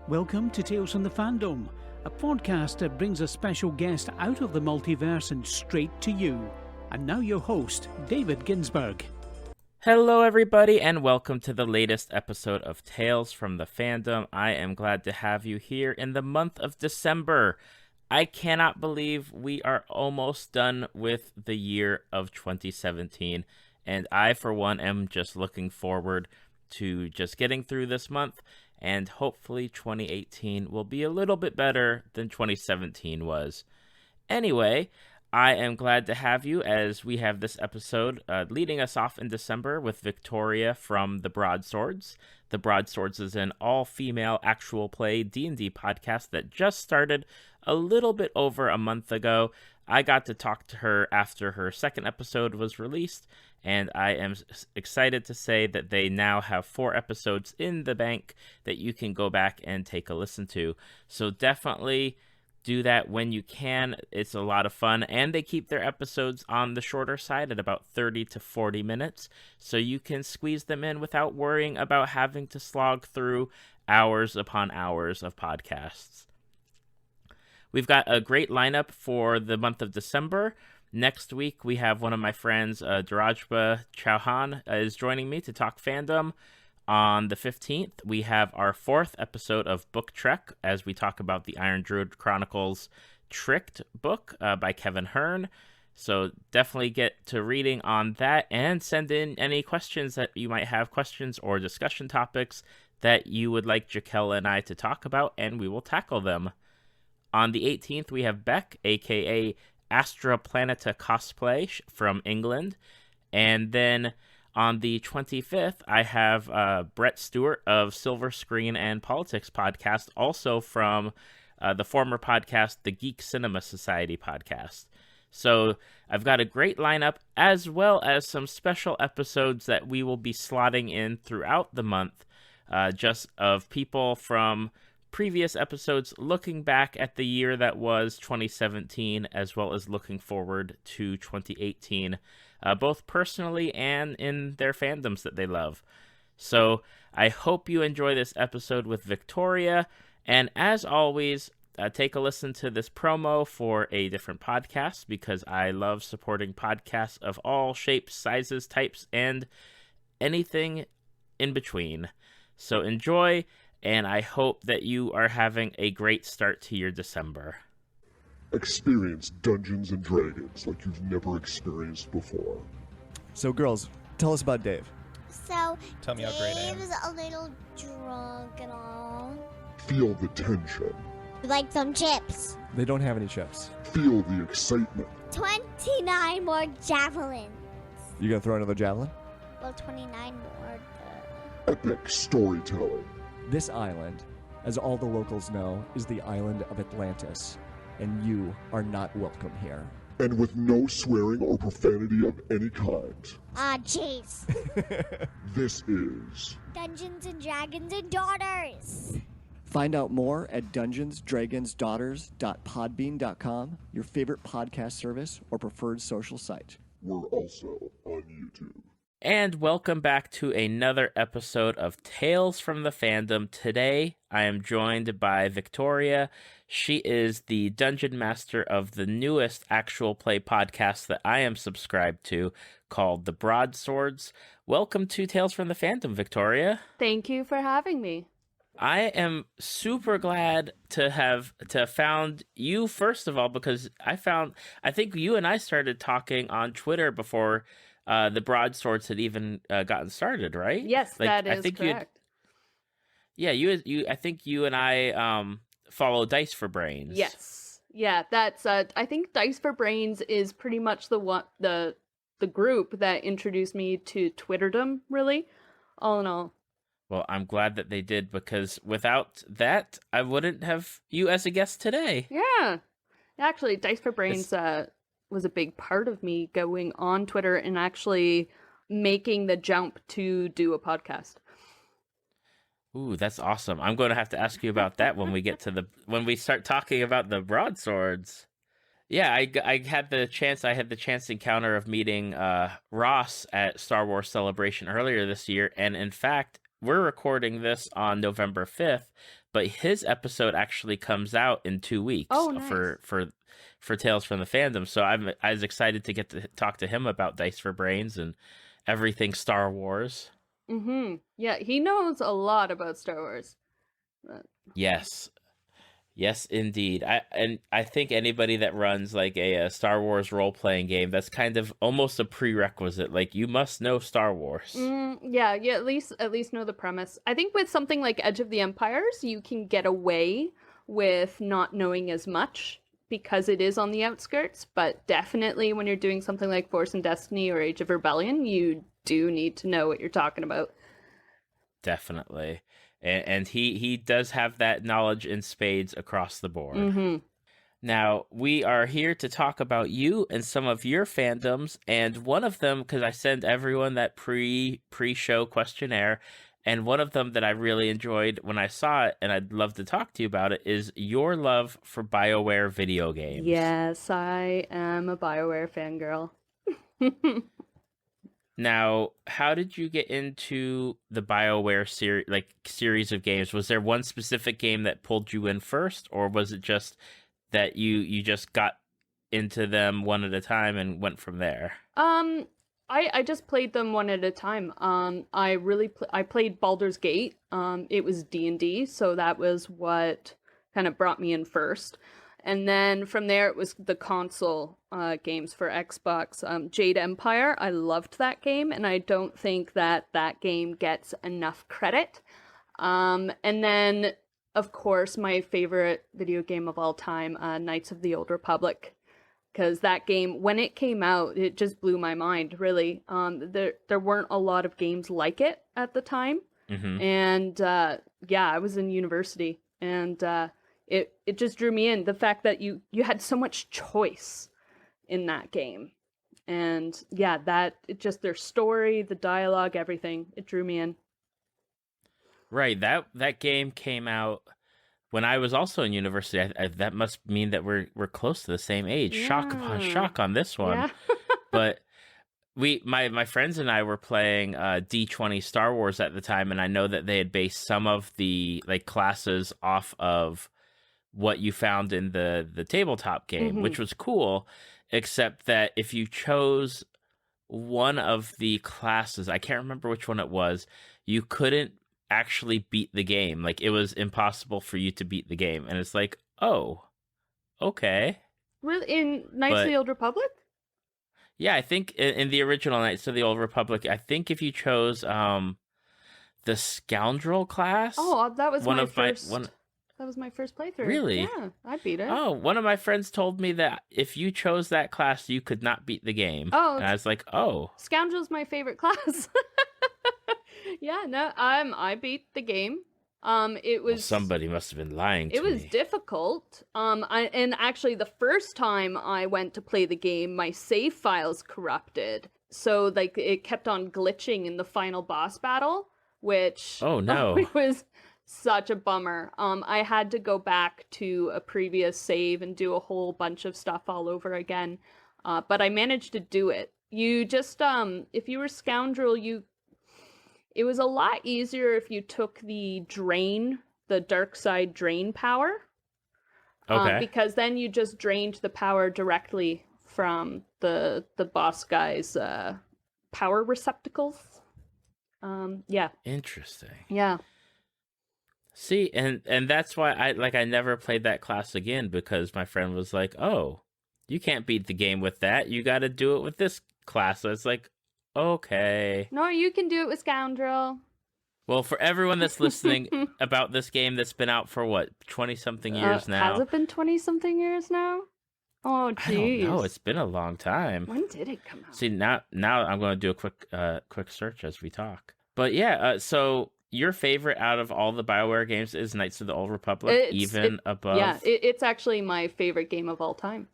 Welcome to Tales from the Fandom, a podcast that brings a special guest out of the multiverse and straight to you. And now your host, David Ginsburg. Hello everybody, and welcome to the latest episode of Tales from the Fandom. I am glad to have you here in the month of December. I cannot believe we are almost done with the year of 2017, and I, for one, am just looking forward to just getting through this month, and hopefully 2018 will be a little bit better than 2017 was. Anyway, I am glad to have you as we have this episode leading us off in December with Victoria from the Broadswords. The Broadswords is an all-female actual play D&D podcast that just started a little bit over a month ago. I got to talk to her after her second episode was released, and I am excited to say that they now have 4 episodes in the bank that you can go back and take a listen to. So definitely do that when you can. It's a lot of fun, and they keep their episodes on the shorter side at about 30 to 40 minutes, so you can squeeze them in without worrying about having to slog through hours upon hours of podcasts. We've got a great lineup for the month of December. Next week, we have one of my friends, Darajba Chauhan, is joining me to talk fandom. On the 15th, we have our 4th episode of Book Trek as we talk about the Iron Druid Chronicles Tricked book by Kevin Hearn. So definitely get to reading on that and send in any questions that you might have, questions or discussion topics that you would like Jaquel and I to talk about, and we will tackle them. On the 18th, we have Beck, aka Astra Planeta Cosplay from England. And then on the 25th, I have Brett Stewart of Silver Screen and Politics podcast, also from the former podcast, the Geek Cinema Society podcast. So I've got a great lineup, as well as some special episodes that we will be slotting in throughout the month, just of people from previous episodes looking back at the year that was 2017, as well as looking forward to 2018. Both personally and in their fandoms that they love. So I hope you enjoy this episode with Victoria. And as always, take a listen to this promo for a different podcast, because I love supporting podcasts of all shapes, sizes, types, and anything in between. So enjoy, and I hope that you are having a great start to your December. Experience Dungeons and Dragons like you've never experienced before. So, girls, tell us about Dave. So, Tell me how great I am. Dave's a little drunk and all. Feel the tension. Like some chips. They don't have any chips. Feel the excitement. 29 more javelins. You gonna throw another javelin? Well, 29 more. Epic storytelling. This island, as all the locals know, is the island of Atlantis, and you are not welcome here. And with no swearing or profanity of any kind. Jeez. This is Dungeons and Dragons and Daughters. Find out more at dungeonsdragonsdaughters.podbean.com, your favorite podcast service or preferred social site. We're also on YouTube. And welcome back to another episode of Tales from the Fandom. Today, I am joined by Victoria. She is the Dungeon Master of the newest actual play podcast that I am subscribed to, called The Broadswords. Welcome to Tales from the Fandom, Victoria. Thank you for having me. I am super glad to have found you, first of all, because I think you and I started talking on Twitter before the Broadswords had even gotten started, right? Yes, that is correct. I think you and I follow Dice for Brains. Yes. Yeah, that's I think Dice for Brains is pretty much the group that introduced me to Twitterdom, really, all in all. Well, I'm glad that they did, because without that, I wouldn't have you as a guest today. Yeah. Actually, Dice for Brains was a big part of me going on Twitter and actually making the jump to do a podcast. Ooh, that's awesome. I'm going to have to ask you about that when we get to when we start talking about the Broadswords. Yeah, I had the chance encounter of meeting Ross at Star Wars Celebration earlier this year, and in fact, we're recording this on November 5th, but his episode actually comes out in 2 weeks nice. for Tales from the Fandom. So I was excited to get to talk to him about Dice for Brains and everything Star Wars. Mm-hmm. Yeah, he knows a lot about Star Wars. Yes, indeed. I think anybody that runs like a Star Wars role-playing game, that's kind of almost a prerequisite. Like, you must know Star Wars. Yeah, at least know the premise. I think with something like Edge of the Empires, you can get away with not knowing as much because it is on the outskirts, but definitely when you're doing something like Force and Destiny or Age of Rebellion, you do need to know what you're talking about. Definitely. And he does have that knowledge in spades across the board. Mm-hmm. Now, we are here to talk about you and some of your fandoms, and one of them, because I send everyone that pre-show questionnaire, and one of them that I really enjoyed when I saw it, and I'd love to talk to you about it, is your love for Bioware video games. Yes, I am a Bioware fangirl. Now, how did you get into the BioWare series of games? Was there one specific game that pulled you in first, or was it just that you just got into them one at a time and went from there? I just played them one at a time. I played Baldur's Gate. It was D&D, so that was what kind of brought me in first. And then from there, it was the console games for Xbox. Jade Empire, I loved that game, and I don't think that game gets enough credit. And then, of course, my favorite video game of all time, Knights of the Old Republic. Because that game, when it came out, it just blew my mind, really. There weren't a lot of games like it at the time. Mm-hmm. And, I was in university, and... It just drew me in, the fact that you had so much choice in that game. And their story, the dialogue, everything, it drew me in. Right, that game came out when I was also in university. That must mean that we're close to the same age. Yeah. Shock upon shock on this one. Yeah. But my friends and I were playing D20 Star Wars at the time, and I know that they had based some of the classes off of what you found in the tabletop game, Mm-hmm. which was cool, except that if you chose one of the classes, I can't remember which one it was, you couldn't actually beat the game. Like, it was impossible for you to beat the game. And it's like, oh, okay. Really? In Knights of the Old Republic? Yeah, I think in the original Knights of the Old Republic, I think if you chose the Scoundrel class. Oh, that was my first. One. That was my first playthrough. Really? Yeah, I beat it. Oh, one of my friends told me that if you chose that class, you could not beat the game. Oh. And I was like, oh. Scoundrel's my favorite class. Yeah, no, I beat the game. It was... Well, somebody must have been lying to me. It was difficult. And actually, the first time I went to play the game, my save files corrupted. So, it kept on glitching in the final boss battle, which... Oh, no. It was... such a bummer. I had to go back to a previous save and do a whole bunch of stuff all over again. But I managed to do it. You just, if you were Scoundrel, it was a lot easier if you took the dark side drain power. Okay. Because then you just drained the power directly from the boss guy's power receptacles. Yeah. Interesting. Yeah. See, and that's why I never played that class again, because my friend was like, "Oh, you can't beat the game with that. You got to do it with this class." So it's like, okay. No, you can do it with Scoundrel. Well, for everyone that's listening about this game that's been out for what, 20-something years now. Has it been 20-something years now? Oh, jeez. I don't know. It's been a long time. When did it come out? See, now I'm going to do a quick search as we talk. But yeah, so your favorite out of all the BioWare games is Knights of the Old Republic, above? Yeah, it's actually my favorite game of all time.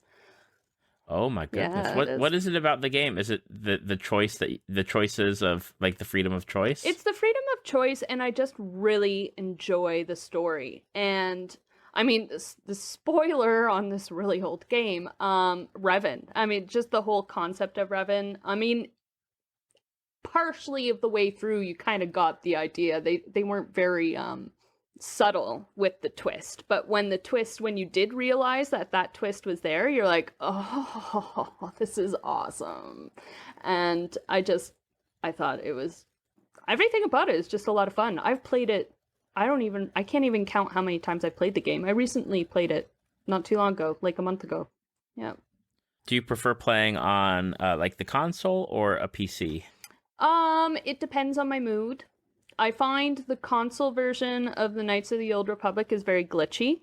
Oh my goodness! Yeah, what is it about the game? Is it the choices of the freedom of choice? It's the freedom of choice, and I just really enjoy the story. And I mean, the spoiler on this really old game, Revan. I mean, just the whole concept of Revan. I mean, partially of the way through, you kind of got the idea. They weren't very subtle with the twist. But when you did realize that twist was there, you're like, oh, this is awesome. And I thought it was, everything about it is just a lot of fun. I've played it, I can't even count how many times I've played the game. I recently played it not too long ago, like a month ago. Yeah. Do you prefer playing on like the console or a PC? It depends on my mood. I find the console version of the Knights of the Old Republic is very glitchy,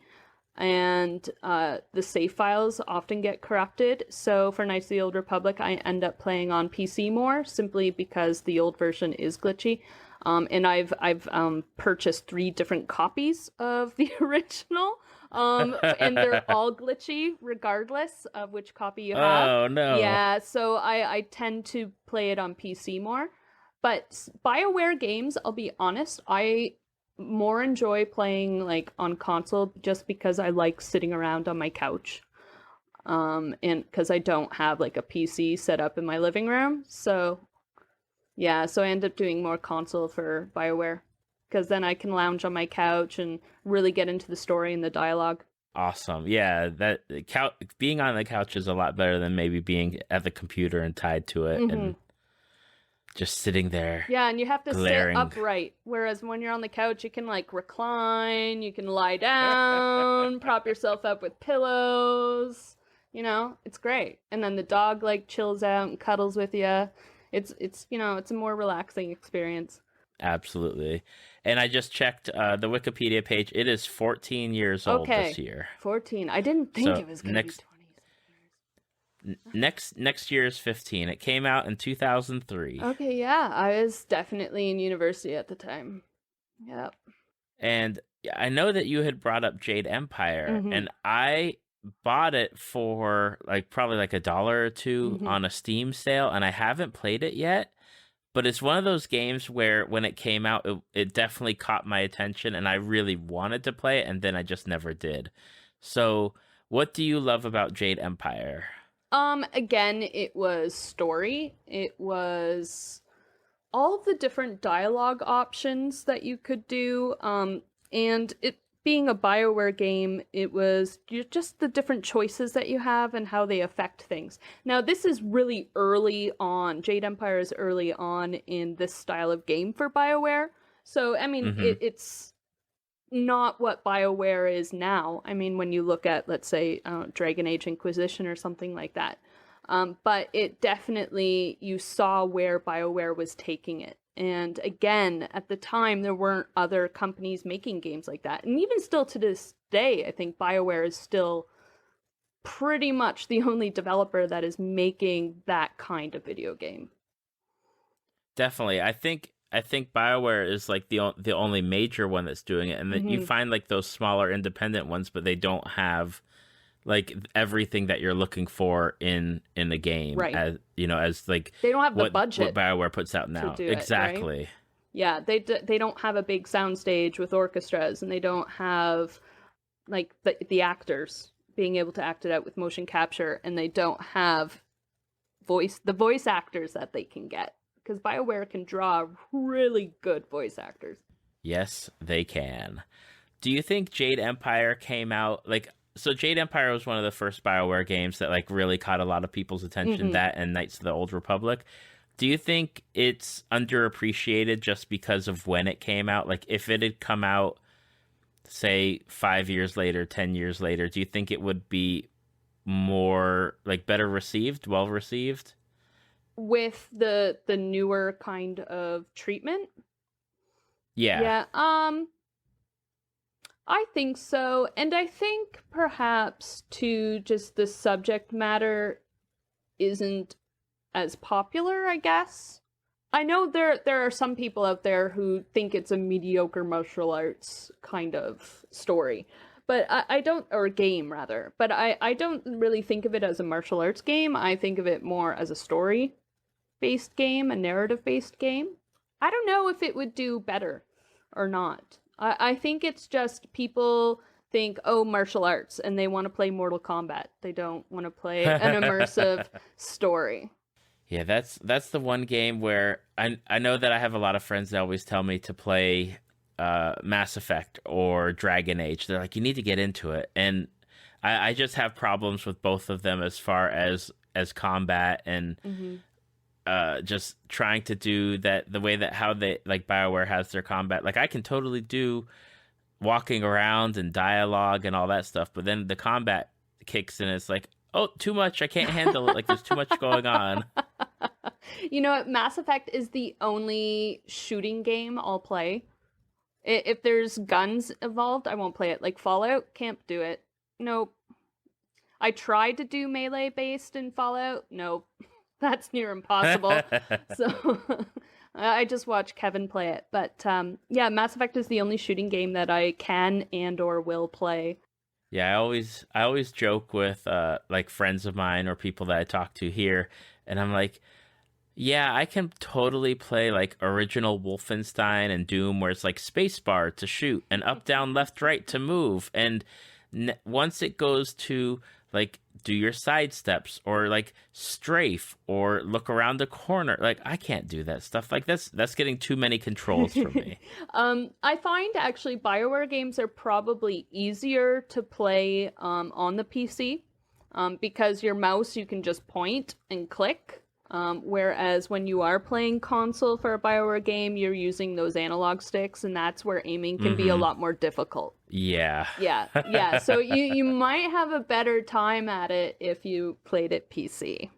and the save files often get corrupted. So for Knights of the Old Republic, I end up playing on PC more, simply because the old version is glitchy. And I've purchased 3 different copies of the original, and they're all glitchy regardless of which copy you have. Oh no! Yeah, so I tend to play it on PC more. But Bioware games, I'll be honest, I more enjoy playing like on console just because I like sitting around on my couch. And because I don't have like a PC set up in my living room. So yeah, so I end up doing more console for Bioware because then I can lounge on my couch and really get into the story and the dialogue. Awesome. Yeah, being on the couch is a lot better than maybe being at the computer and tied to it and just sitting there. Yeah, and you have to glaring. sit upright. Whereas when you're on the couch, you can like recline, you can lie down, prop yourself up with pillows. You know, it's great. And then the dog like chills out and cuddles with you. It's it's a more relaxing experience. Absolutely. And I just checked the Wikipedia page. It is 14 years old this year. 14. I didn't think it was going to be 20. Next year is 15. It came out in 2003. Okay, yeah. I was definitely in university at the time. Yep. And I know that you had brought up Jade Empire, and I bought it for probably like $1 or $2 on a Steam sale, and I haven't played it yet. But it's one of those games where when it came out, it definitely caught my attention, and I really wanted to play it, and then I just never did. So what do you love about Jade Empire? Again, it was story. It was all the different dialogue options that you could do. And it being a Bioware game, it was just the different choices that you have and how they affect things. Now, this is really early on. Jade Empire is early on in this style of game for Bioware. So, I mean, it's not what Bioware is now. I mean, when you look at, let's say, Dragon Age Inquisition or something like that. But it definitely, you saw where Bioware was taking it. And again, at the time, there weren't other companies making games like that. And even still to this day, I think Bioware is still pretty much the only developer that is making that kind of video game. Definitely. I think BioWare is like the only major one that's doing it, and then you find like those smaller independent ones, but they don't have like everything that you're looking for in the game, right? As as like they don't have the budget what BioWare puts out now. Exactly. Right? Yeah, they don't have a big soundstage with orchestras, and they don't have like the actors being able to act it out with motion capture, and they don't have the voice actors that they can get. Because BioWare can draw really good voice actors. Yes, they can. Do you think Jade Empire came out so Jade Empire was one of the first BioWare games that like really caught a lot of people's attention, that and Knights of the Old Republic. Do you think it's underappreciated just because of when it came out? Like if it had come out, say 5 years later, 10 years later, do you think it would be more like better received, well received? With the newer kind of treatment? Yeah. I think so. And I think perhaps too just the subject matter isn't as popular, I guess. I know there are some people out there who think it's a mediocre martial arts kind of story. But I don't, or game rather, but I don't really think of it as a martial arts game. I think of it more as a story-based game, a narrative-based game. I don't know if it would do better or not. I think it's just people think, oh, martial arts, and they want to play Mortal Kombat. They don't want to play an immersive story. Yeah, that's the one game where I know that I have a lot of friends that always tell me to play Mass Effect or Dragon Age. They're like, you need to get into it, and I just have problems with both of them as far as combat and just trying to do that the way that how they like BioWare has their combat. Like I can totally do walking around and dialogue and all that stuff, but then the combat kicks in. It's like, oh, too much. I can't handle it. Like there's too much going on. You know what? Mass Effect is the only shooting game I'll play. If there's guns involved, I won't play it. Like Fallout, can't do it. Nope. I tried to do melee based in Fallout. Nope. That's near impossible. So I just watch Kevin play it. But yeah, Mass Effect is the only shooting game that I can and or will play. Yeah, I always joke with like friends of mine or people that I talk to here, and I'm like, yeah, I can totally play like original Wolfenstein and Doom, where it's like spacebar to shoot and up, down, left, right to move. And once it goes to like do your side steps or like strafe or look around the corner, like I can't do that stuff. Like that's getting too many controls for me. I find actually BioWare games are probably easier to play on the PC because your mouse you can just point and click. Whereas when you are playing console for a BioWare game, you're using those analog sticks, and that's where aiming can be a lot more difficult. Yeah. Yeah. So you might have a better time at it if you played it PC.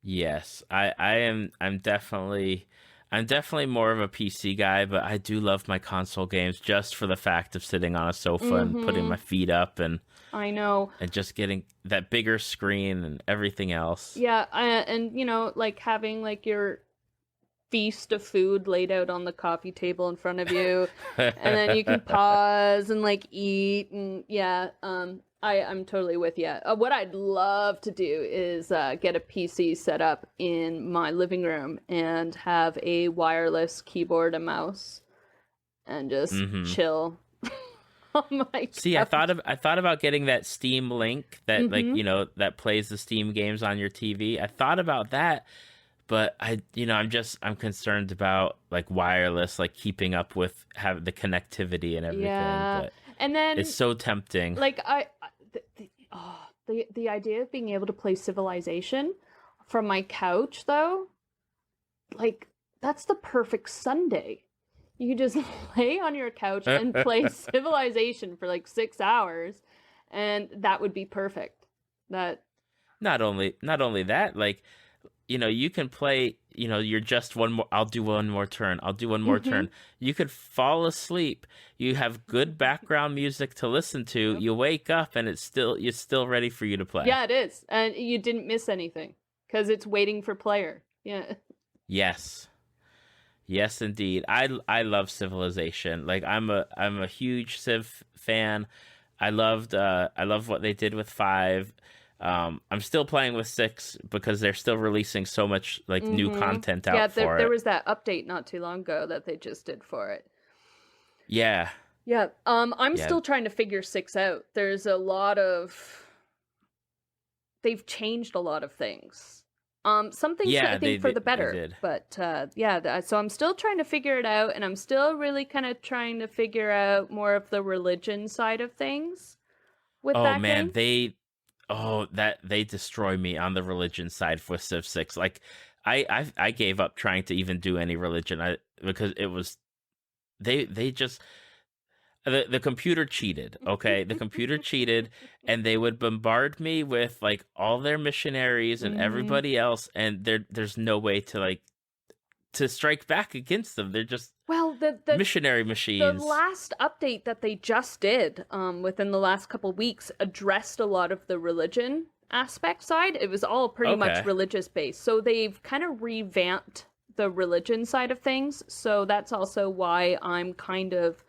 Yes, I'm definitely more of a PC guy, but I do love my console games just for the fact of sitting on a sofa and putting my feet up and I know. And just getting that bigger screen and everything else. Yeah, and you know, like having like your feast of food laid out on the coffee table in front of you, and then you can pause and like eat, and yeah, I'm totally with you. What I'd love to do is get a PC set up in my living room and have a wireless keyboard and mouse, and just chill. Oh my See, God. I thought about getting that Steam Link that like, you know, that plays the Steam games on your TV. I thought about that, but I'm concerned about like wireless, like keeping up with the connectivity and everything. Yeah. But And then it's so tempting. like the idea of being able to play Civilization from my couch though, like that's the perfect Sunday. You could just lay on your couch and play Civilization for like 6 hours, and that would be perfect. That not only that, like, you know, you can play, you know, you're just one more, I'll do one more turn. I'll do one more turn. You could fall asleep. You have good background music to listen to. You wake up and it's still ready for you to play. Yeah, it is. And you didn't miss anything because it's waiting for player. Yeah. Yes, indeed. I love Civilization. Like I'm a huge Civ fan. I love what they did with 5. I'm still playing with 6 because they're still releasing so much like new content out for it. There was that update not too long ago that they just did for it. Yeah. Yeah. I'm still trying to figure 6 out. There's a lot of they've changed a lot of things. Some things I think for the better, but so I'm still trying to figure it out, and I'm still really kind of trying to figure out more of the religion side of things with that game. They destroy me on the religion side for Civ 6. Like I gave up trying to even do any religion because it was they just the computer cheated, okay? The computer cheated, and they would bombard me with like all their missionaries and everybody else, and there's no way to strike back against them. They're just the missionary machines. The last update that they just did within the last couple weeks addressed a lot of the religion aspect side. It was all pretty much religious based. So they've kind of revamped the religion side of things. So that's also why I'm kind of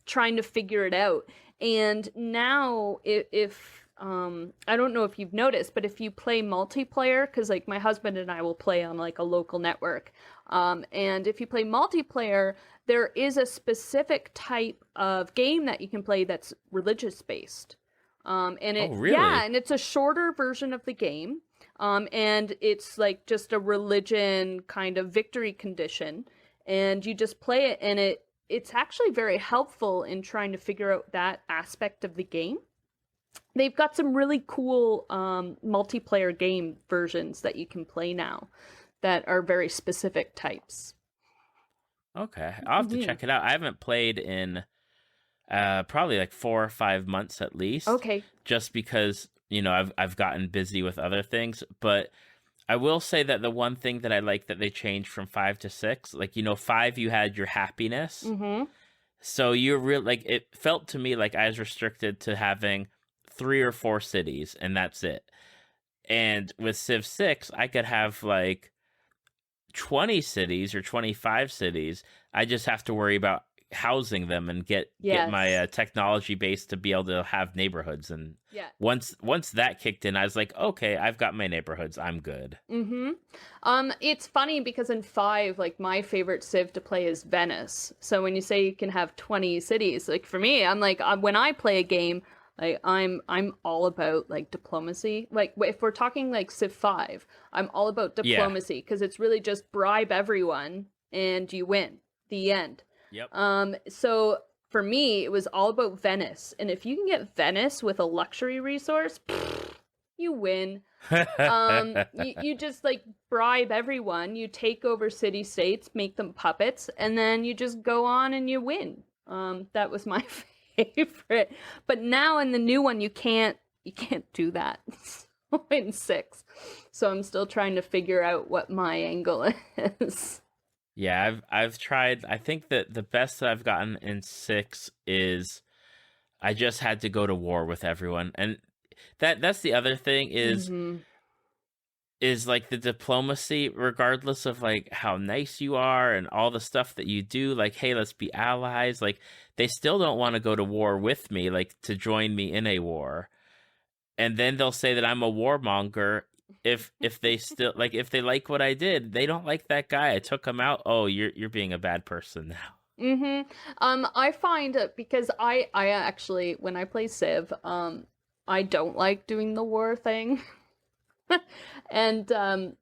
trying to figure it out. And now if I don't know if you've noticed, but if you play multiplayer, because like my husband and I will play on like a local network, and if you play multiplayer, there is a specific type of game that you can play that's religious based. And and it's a shorter version of the game. And it's like just a religion kind of victory condition. and you just play it, and it's actually very helpful in trying to figure out that aspect of the game. They've got some really cool multiplayer game versions that you can play now that are very specific types. Okay, I'll have to check it out. I haven't played in probably like 4 or 5 months at least. Okay. Just because, I've gotten busy with other things. But I will say that the one thing that I like that they changed from 5 to 6, like, 5, you had your happiness. Mm-hmm. So you're like, it felt to me like I was restricted to having 3 or 4 cities, and that's it. And with Civ 6, I could have like 20 cities or 25 cities. I just have to worry about housing them and get my technology base to be able to have neighborhoods. And once that kicked in, I was like, okay, I've got my neighborhoods, I'm good. It's funny because in 5, like, my favorite Civ to play is Venice. So when you say you can have 20 cities, like, for me, I'm like, when I play a game, like, I'm all about, like, diplomacy. Like, if we're talking, like, Civ 5, I'm all about diplomacy, because it's really just bribe everyone and you win. The end. Yep. So for me, it was all about Venice. And if you can get Venice with a luxury resource, you win. You just, like, bribe everyone. You take over city-states, make them puppets, and then you just go on and you win. That was my favorite. But now in the new one, you can't do that in 6. So I'm still trying to figure out what my angle is. Yeah, I've tried. I think that the best that I've gotten in 6 is I just had to go to war with everyone. And that's the other thing is like the diplomacy, regardless of like how nice you are and all the stuff that you do, like, hey, let's be allies. Like, they still don't want to go to war with me, like, to join me in a war. And then they'll say that I'm a warmonger. If they still if they like what I did, they don't like that guy. I took him out. Oh, you're being a bad person now. I find because I actually, when I play Civ, I don't like doing the war thing. And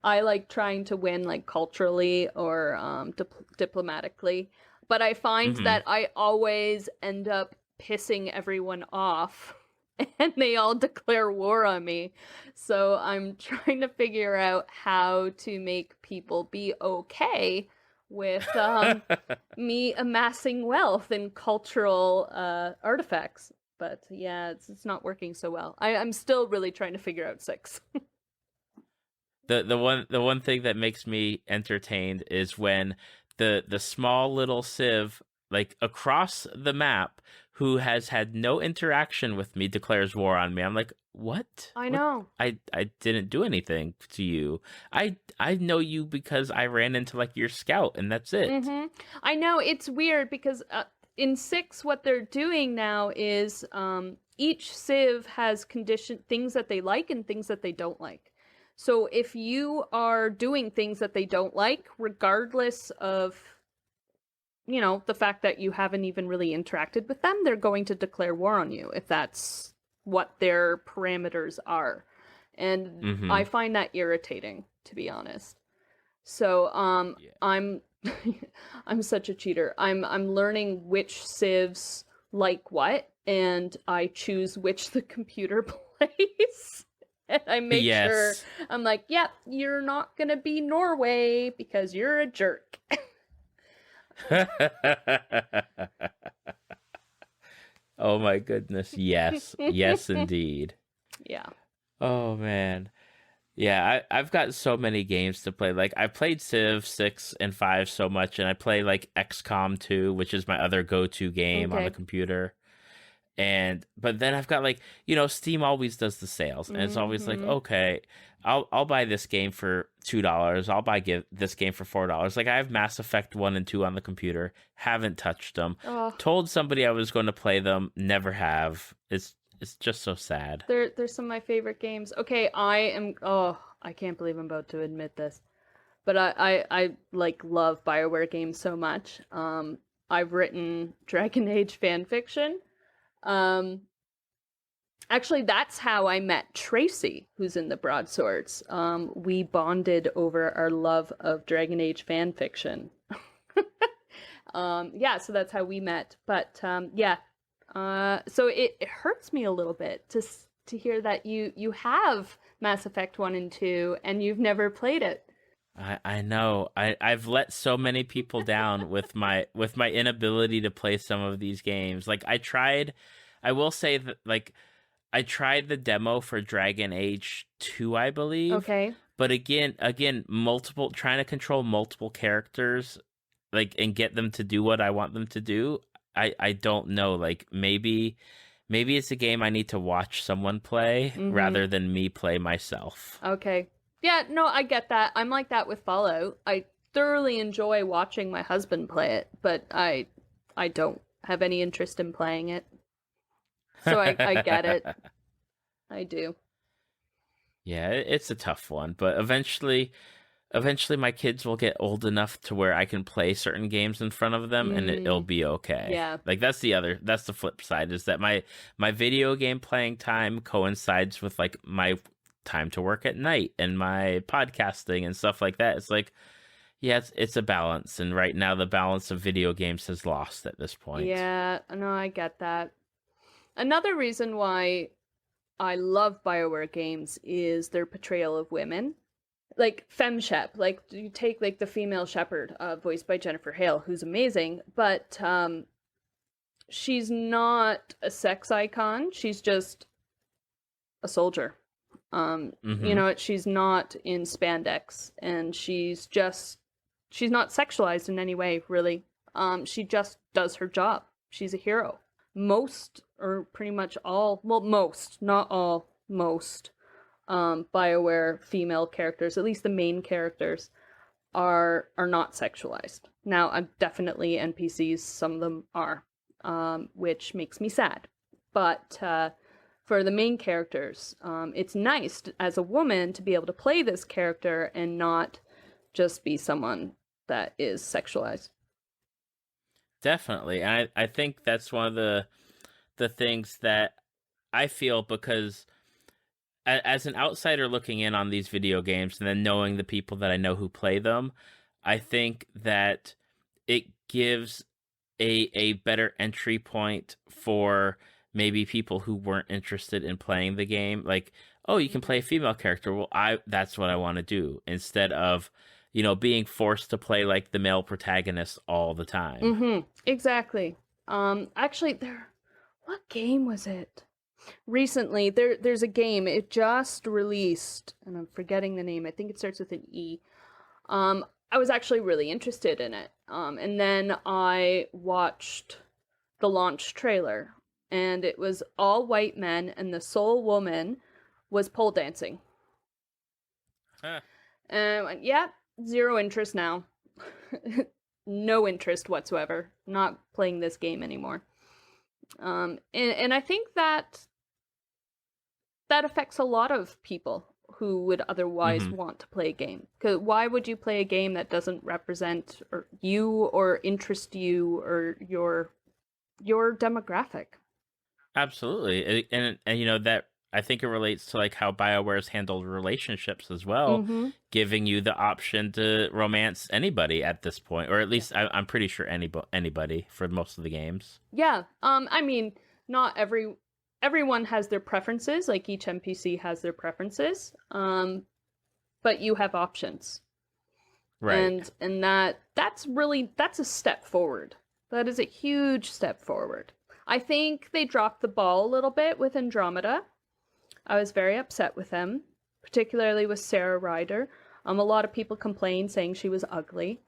I like trying to win, like, culturally or diplomatically. But I find that I always end up pissing everyone off. And they all declare war on me. So I'm trying to figure out how to make people be okay with me amassing wealth and cultural artifacts. But yeah, it's not working so well. I'm still really trying to figure out 6. The one thing that makes me entertained is when the small little Civ, like, across the map, who has had no interaction with me, declares war on me. I'm like, what? I know. I didn't do anything to you. I know you because I ran into, like, your scout, and that's it. I know, it's weird because in 6, what they're doing now is each Civ has things that they like and things that they don't like. So if you are doing things that they don't like, regardless of, the fact that you haven't even really interacted with them, they're going to declare war on you if that's what their parameters are. And I find that irritating, to be honest. So I'm I'm such a cheater. I'm learning which civs like what, and I choose which the computer plays. And I make sure I'm like, yep, you're not gonna be Norway because you're a jerk. Oh my goodness, yes. Yes, indeed. Yeah. Oh man. Yeah, I've got so many games to play. Like, I played Civ 6 and 5 so much, and I play, like, XCOM 2, which is my other go-to game on the computer. But then I've got, like, Steam always does the sales, and it's always like, okay, I'll buy this game for $2. I'll buy this game for $4. Like, I have Mass Effect 1 and 2 on the computer, haven't touched them. Told somebody I was going to play them, never have. It's just so sad. They're some of my favorite games. Okay, I can't believe I'm about to admit this, but I like love Bioware games so much. I've written Dragon Age fan fiction. Actually, that's how I met Tracy, who's in the Broadswords. We bonded over our love of Dragon Age fan fiction. Yeah, so that's how we met. But yeah, so it hurts me a little bit to hear that you have Mass Effect 1 and 2 and you've never played it. I know. I've let so many people down with my inability to play some of these games. Like I will say that like I tried the demo for Dragon Age 2, I believe. Okay. But again, trying to control multiple characters, like, and get them to do what I want them to do. I don't know. Like maybe it's a game I need to watch someone play rather than me play myself. Okay. Yeah, no, I get that. I'm like that with Fallout. I thoroughly enjoy watching my husband play it, but I don't have any interest in playing it. So I get it. I do. Yeah, it's a tough one, but eventually my kids will get old enough to where I can play certain games in front of them and it'll be okay. Yeah. Like that's the flip side, is that my video game playing time coincides with like my time to work at night and my podcasting and stuff like that. It's like, yeah, it's a balance, and right now the balance of video games has lost at this point. Yeah, no, I get that. Another reason why I love Bioware games is their portrayal of women. Like FemShep, like you take like the female shepherd, voiced by Jennifer Hale, who's amazing, but she's not a sex icon. She's just a soldier. You know, she's not in spandex, and she's not sexualized in any way, really. She just does her job. She's a hero. Most, or pretty much all, well, most, not all, most BioWare female characters, at least the main characters, are not sexualized. Now, I'm definitely NPCs, some of them are, which makes me sad. But for the main characters, it's nice as a woman to be able to play this character and not just be someone that is sexualized. Definitely. And I think that's one of the things that I feel, because as an outsider looking in on these video games and then knowing the people that I know who play them, I think that it gives a better entry point for maybe people who weren't interested in playing the game. Like, oh, you can play a female character. Well, that's what I want to do, instead of, you know, being forced to play like the male protagonist all the time. Exactly. Actually, what game was it? Recently, there's a game. It just released, and I'm forgetting the name. I think it starts with an E. I was actually really interested in it. And then I watched the launch trailer, and it was all white men, and the sole woman was pole dancing. And I went, yeah, zero interest now. No interest whatsoever. Not playing this game anymore. And I think that affects a lot of people who would otherwise want to play a game. 'Cause why would you play a game that doesn't represent you or interest you or your demographic? Absolutely. And you know, that I think it relates to like how BioWare's handled relationships as well, giving you the option to romance anybody at this point, or at least I'm pretty sure anybody for most of the games. Yeah. I mean, not everyone has their preferences, like each NPC has their preferences. But you have options. Right. And that's a step forward. That is a huge step forward. I think they dropped the ball a little bit with Andromeda. I was very upset with them, particularly with Sarah Ryder. A lot of people complained, saying she was ugly.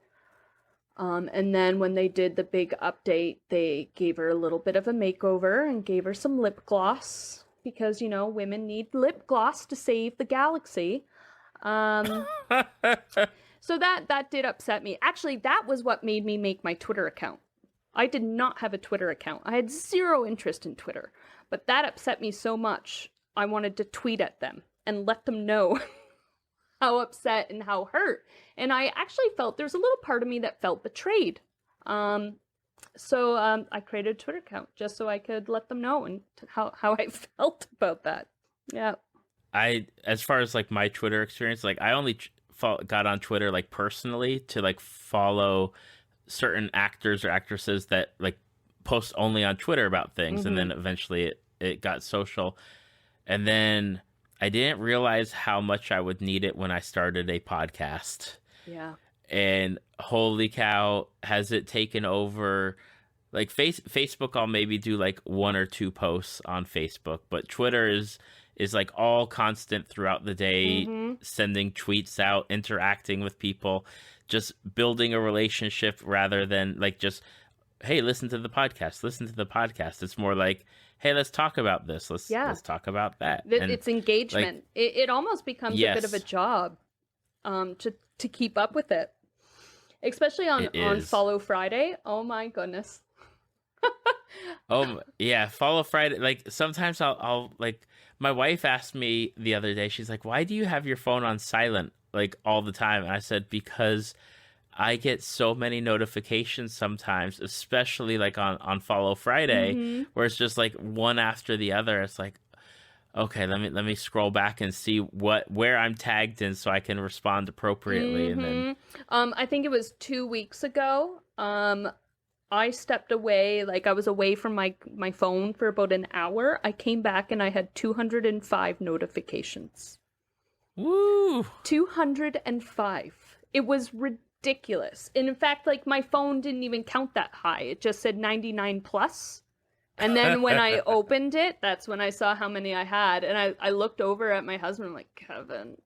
And then when they did the big update, they gave her a little bit of a makeover and gave her some lip gloss, because, you know, women need lip gloss to save the galaxy. So that did upset me. Actually, that was what made me make my Twitter account. I did not have a Twitter account. I had zero interest in Twitter. But that upset me so much, I wanted to tweet at them and let them know how upset and how hurt. And I actually felt there's a little part of me that felt betrayed. So I created a Twitter account just so I could let them know and how I felt about that. Yeah. As far as like my Twitter experience, like I only got on Twitter like personally to like follow certain actors or actresses that like post only on Twitter about things, and then eventually it got social. And then I didn't realize how much I would need it when I started a podcast. Yeah. And holy cow, has it taken over? Like Facebook, I'll maybe do like 1 or 2 posts on Facebook, but Twitter is like all constant throughout the day, sending tweets out, interacting with people, just building a relationship rather than like just, hey, listen to the podcast. It's more like, hey, let's talk about this. Let's talk about that. It's engagement. Like, it almost becomes a bit of a job to keep up with it. Especially on Follow Friday. Oh my goodness. Oh yeah, Follow Friday. Like sometimes I'll like, my wife asked me the other day, she's like, why do you have your phone on silent like all the time? And I said, because I get so many notifications sometimes, especially like on Follow Friday, where it's just like one after the other. It's like, okay, let me scroll back and see where I'm tagged in so I can respond appropriately. And then I think it was 2 weeks ago. I stepped away, like I was away from my phone for about an hour. I came back and I had 205 notifications. Woo! 205. It was ridiculous. And in fact, like my phone didn't even count that high. It just said 99 plus. And then when I opened it, that's when I saw how many I had. And I looked over at my husband, I'm like, Kevin,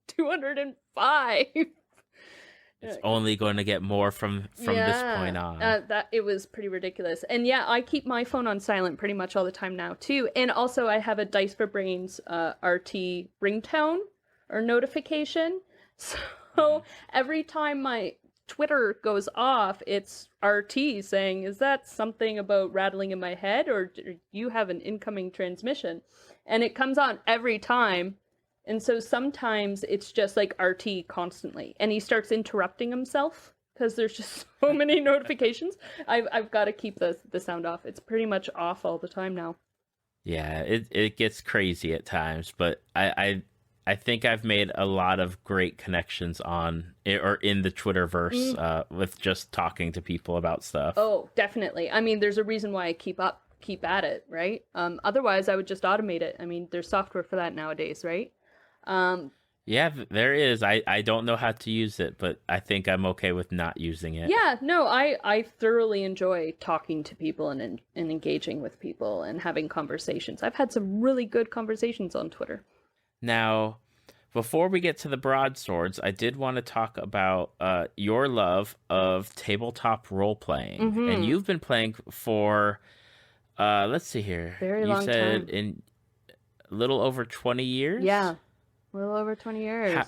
205. It's only going to get more from this point on. That it was pretty ridiculous. And yeah, I keep my phone on silent pretty much all the time now too. And also I have a Dice for Brains RT ringtone or notification. So every time my Twitter goes off, it's RT saying, is that something about rattling in my head, or do you have an incoming transmission? And it comes on every time. And so sometimes it's just like RT constantly, and he starts interrupting himself because there's just so many notifications. I've got to keep the sound off. It's pretty much off all the time now. Yeah, it gets crazy at times, but I think I've made a lot of great connections on it, or in the Twitterverse, with just talking to people about stuff. Oh, definitely. I mean, there's a reason why I keep at it, right? Otherwise I would just automate it. I mean, there's software for that nowadays, right? Yeah, there is. I don't know how to use it, but I think I'm okay with not using it. Yeah, no, I thoroughly enjoy talking to people and engaging with people and having conversations. I've had some really good conversations on Twitter. Now, before we get to the Broadswords, I did want to talk about your love of tabletop role-playing. And you've been playing for, let's see here. Very long time. You said in a little over 20 years? Yeah. A little over 20 years.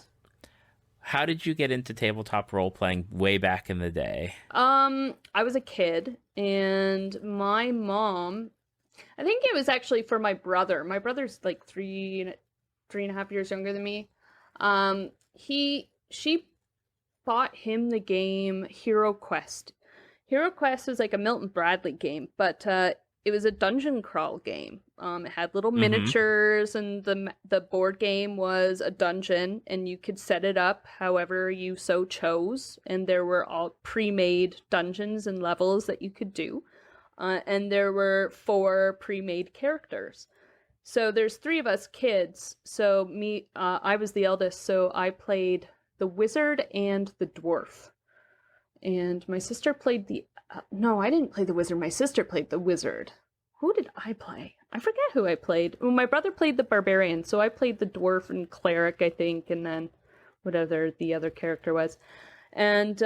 How did you get into tabletop role-playing way back in the day? I was a kid, and my mom, I think it was actually for my brother. My brother's like three and a half years younger than me. She bought him the game Hero Quest. Hero Quest was like a Milton Bradley game, but it was a dungeon crawl game. It had little miniatures, and the board game was a dungeon, and you could set it up however you so chose. And there were all pre-made dungeons and levels that you could do. And there were 4 pre-made characters. So there's 3 of us kids. So I was the eldest, so I played the wizard and the dwarf. And my sister played no, I didn't play the wizard. My sister played the wizard. Who did I play? I forget who I played. Well, my brother played the barbarian, so I played the dwarf and cleric, I think, and then whatever the other character was. And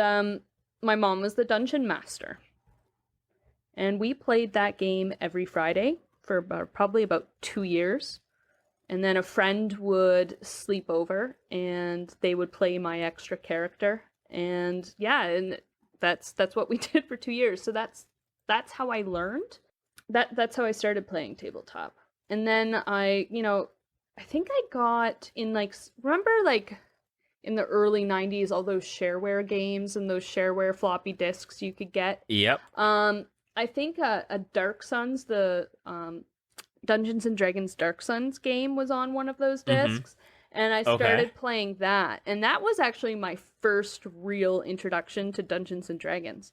my mom was the dungeon master. And we played that game every Friday for probably about 2 years. And then a friend would sleep over, and they would play my extra character. And yeah, and that's what we did for 2 years. So that's how I learned. That's how I started playing tabletop. And then I think I got in remember in the early 90s, all those shareware games and those shareware floppy disks you could get. Yep. I think a Dark Suns, the Dungeons and Dragons Dark Suns game was on one of those discs. And I Okay. started playing that. And that was actually my first real introduction to Dungeons and Dragons.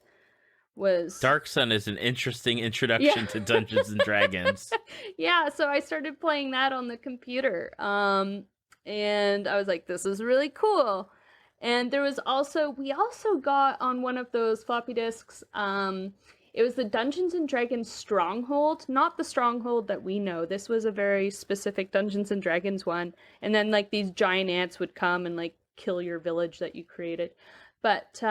Dark Sun is an interesting introduction to Dungeons and Dragons. Yeah, so I started playing that on the computer. And I was like, this is really cool. And we also got on one of those floppy disks, it was the Dungeons and Dragons Stronghold, not the Stronghold that we know. This was a very specific Dungeons and Dragons one. And then like these giant ants would come and like kill your village that you created. But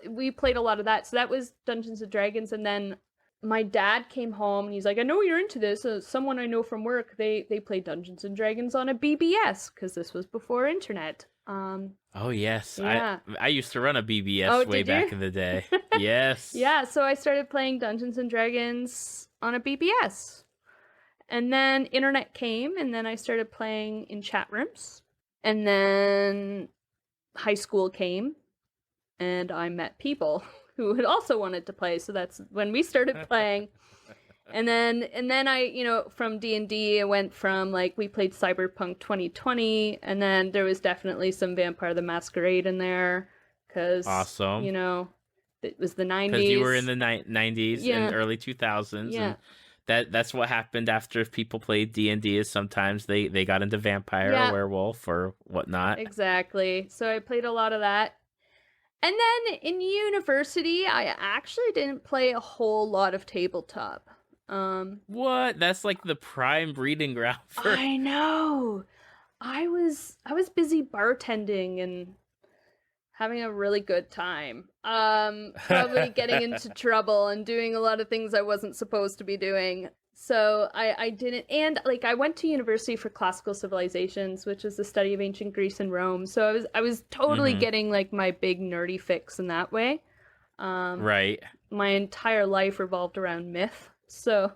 we played a lot of that. So that was Dungeons and Dragons. And then my dad came home and he's like, I know you're into this. Someone I know from work, they play Dungeons and Dragons on a BBS because this was before internet. Oh, yes. Yeah. I used to run a BBS way back in the day. Yes. Yeah, so I started playing Dungeons and Dragons on a BBS. And then internet came, and then I started playing in chat rooms. And then high school came, and I met people who had also wanted to play, so that's when we started playing. And then I, from D&D, I went from, like, we played Cyberpunk 2020, and then there was definitely some Vampire the Masquerade in there, because, awesome. It was the 90s. Because you were in the 90s and early 2000s, yeah. and that's what happened after people played D&D, is sometimes they got into Vampire or Werewolf or whatnot. Exactly. So I played a lot of that. And then in university, I actually didn't play a whole lot of tabletop. What? That's like the prime breeding ground for... I know. I was busy bartending and having a really good time. Probably getting into trouble and doing a lot of things I wasn't supposed to be doing. So I didn't, and like I went to university for classical civilizations, which is the study of ancient Greece and Rome. So I was totally getting like my big nerdy fix in that way. Right. My entire life revolved around myth. So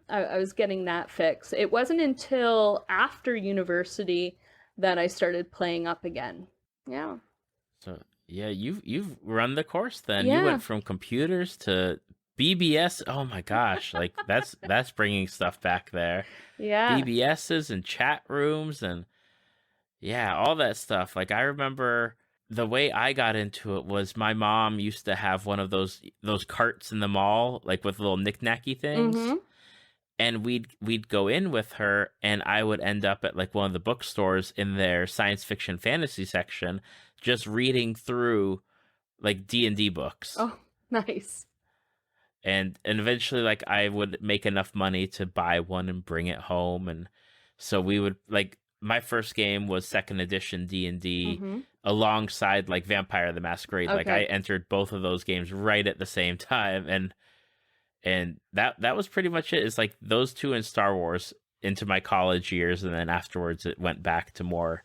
I was getting that fix. It wasn't until after university that I started playing up again. Yeah. So yeah, you've run the course then. Yeah. You went from computers to BBS. Oh my gosh, like that's bringing stuff back there. Yeah. BBSs and chat rooms and yeah, all that stuff. Like I remember the way I got into it was my mom used to have one of those carts in the mall, like with little knick-knacky things. Mm-hmm. And we'd go in with her, and I would end up at like one of the bookstores in their science fiction fantasy section, just reading through like D&D books. Oh, nice. And eventually, like, I would make enough money to buy one and bring it home. And so we would, like, my first game was 2nd edition D&D alongside, like, Vampire the Masquerade. Okay. Like, I entered both of those games right at the same time. And that was pretty much it. It's like those two and Star Wars into my college years. And then afterwards, it went back to more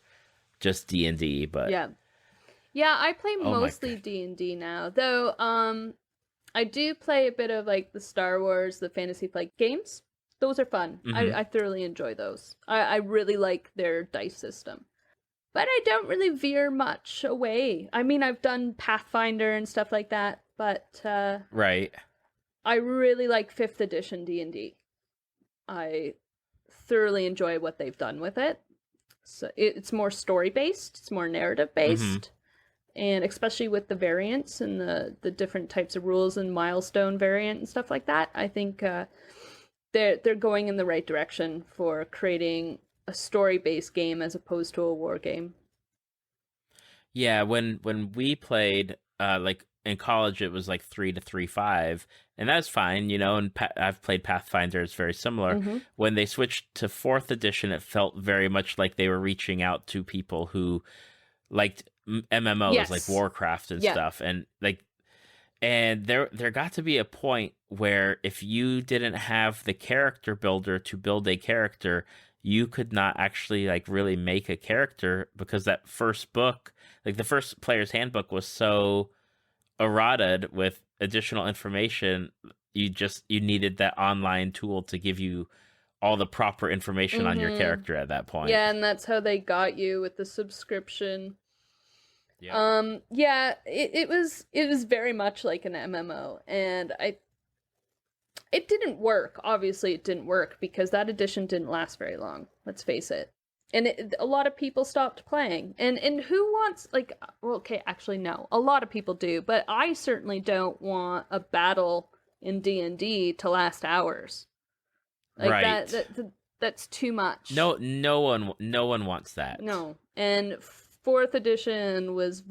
just D&D. But Yeah, I play Oh my mostly God. D&D now. Though, I do play a bit of like the Star Wars, the Fantasy Flight games. Those are fun. I thoroughly enjoy those. I really like their dice system. But I don't really veer much away. I mean, I've done Pathfinder and stuff like that, but right. I really like 5th edition D&D. I thoroughly enjoy what they've done with it. So it's more story-based, it's more narrative-based. And especially with the variants and the different types of rules and milestone variant and stuff like that, I think they're going in the right direction for creating a story-based game as opposed to a war game. Yeah, when we played, like in college, it was like 3 to 3.5, and that's fine, And I've played Pathfinder; it's very similar. When they switched to 4th edition, it felt very much like they were reaching out to people who liked MMOs, Yes. like Warcraft and stuff, and there got to be a point where if you didn't have the character builder to build a character, you could not actually like really make a character, because that first book, like the first player's handbook, was so eroded with additional information. You needed that online tool to give you all the proper information on your character at that point. Yeah, and that's how they got you with the subscription. Yeah. It was very much like an MMO, and it didn't work. Obviously, it didn't work because that edition didn't last very long. Let's face it. a lot of people stopped playing. And who wants, like, well, okay, actually, no. A lot of people do, but I certainly don't want a battle in D&D to last hours. Like, right. that's too much. No one wants that. No. And 4th edition was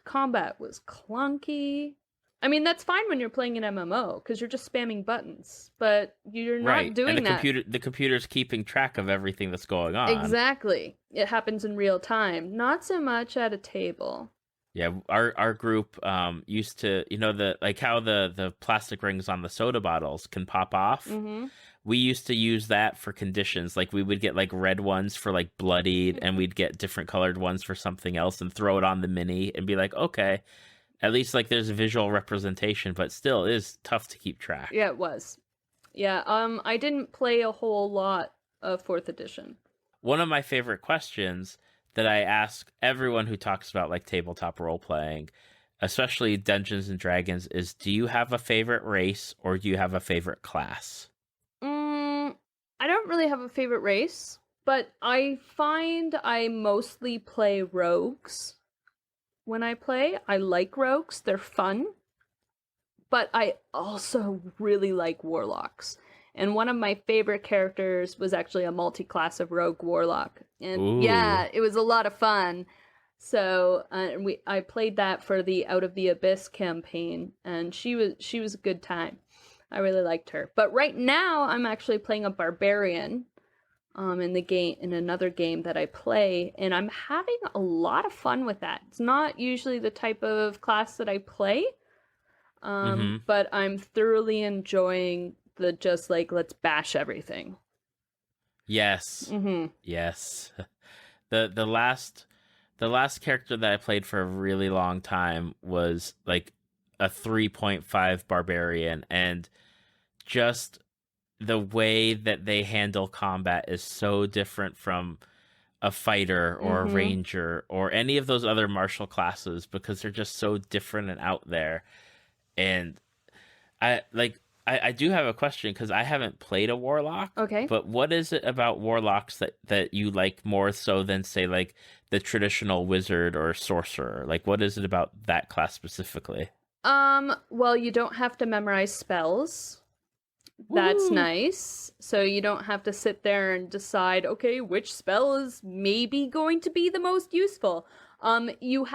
combat was clunky. I mean, that's fine when you're playing an MMO because you're just spamming buttons, but you're not doing and that. The computer's keeping track of everything that's going on. Exactly. It happens in real time. Not so much at a table. Yeah, our group used to, how the plastic rings on the soda bottles can pop off. Mm-hmm. We used to use that for conditions. Like, we would get like red ones for like bloodied, and we'd get different colored ones for something else, and throw it on the mini and be like, okay, at least like there's a visual representation, but still it is tough to keep track. Yeah, it was. Yeah, I didn't play a whole lot of 4th edition. One of my favorite questions that I ask everyone who talks about like tabletop role playing, especially Dungeons and Dragons, is, do you have a favorite race or do you have a favorite class? I don't really have a favorite race, but I find I mostly play rogues. When I play, I like rogues. They're fun. But I also really like warlocks. And one of my favorite characters was actually a multi-class of rogue warlock. And Ooh. Yeah, it was a lot of fun. So I played that for the Out of the Abyss campaign, and she was a good time. I really liked her. But right now I'm actually playing a barbarian in another game that I play, and I'm having a lot of fun with that. It's not usually the type of class that I play, but I'm thoroughly enjoying the just like, let's bash everything. Yes. Mm-hmm. Yes. The last character that I played for a really long time was like a 3.5 barbarian, and just the way that they handle combat is so different from a fighter or a ranger or any of those other martial classes, because they're just so different and out there. And I do have a question, because I haven't played a warlock. Okay. But what is it about warlocks that you like more so than, say, like the traditional wizard or sorcerer? Like, what is it about that class specifically? Well, you don't have to memorize spells. That's nice. So you don't have to sit there and decide, okay, which spell is maybe going to be the most useful. You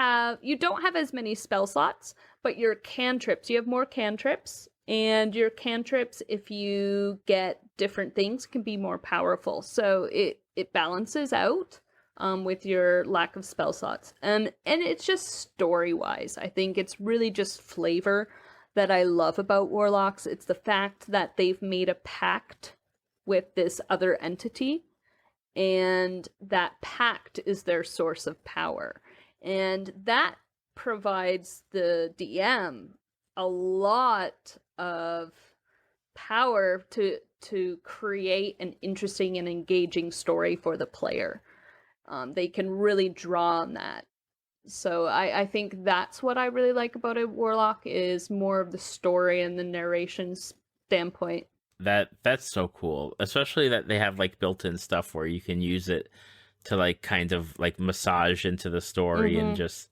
don't have as many spell slots, but your cantrips, you have more cantrips, and your cantrips, if you get different things, can be more powerful. So it balances out with your lack of spell slots. And it's just story-wise. I think it's really just flavor that I love about warlocks. It's the fact that they've made a pact with this other entity, and that pact is their source of power. And that provides the DM a lot of power to create an interesting and engaging story for the player. They can really draw on that. So I think that's what I really like about a warlock, is more of the story and the narration standpoint. That's so cool, especially that they have like built-in stuff where you can use it to like kind of like massage into the story and just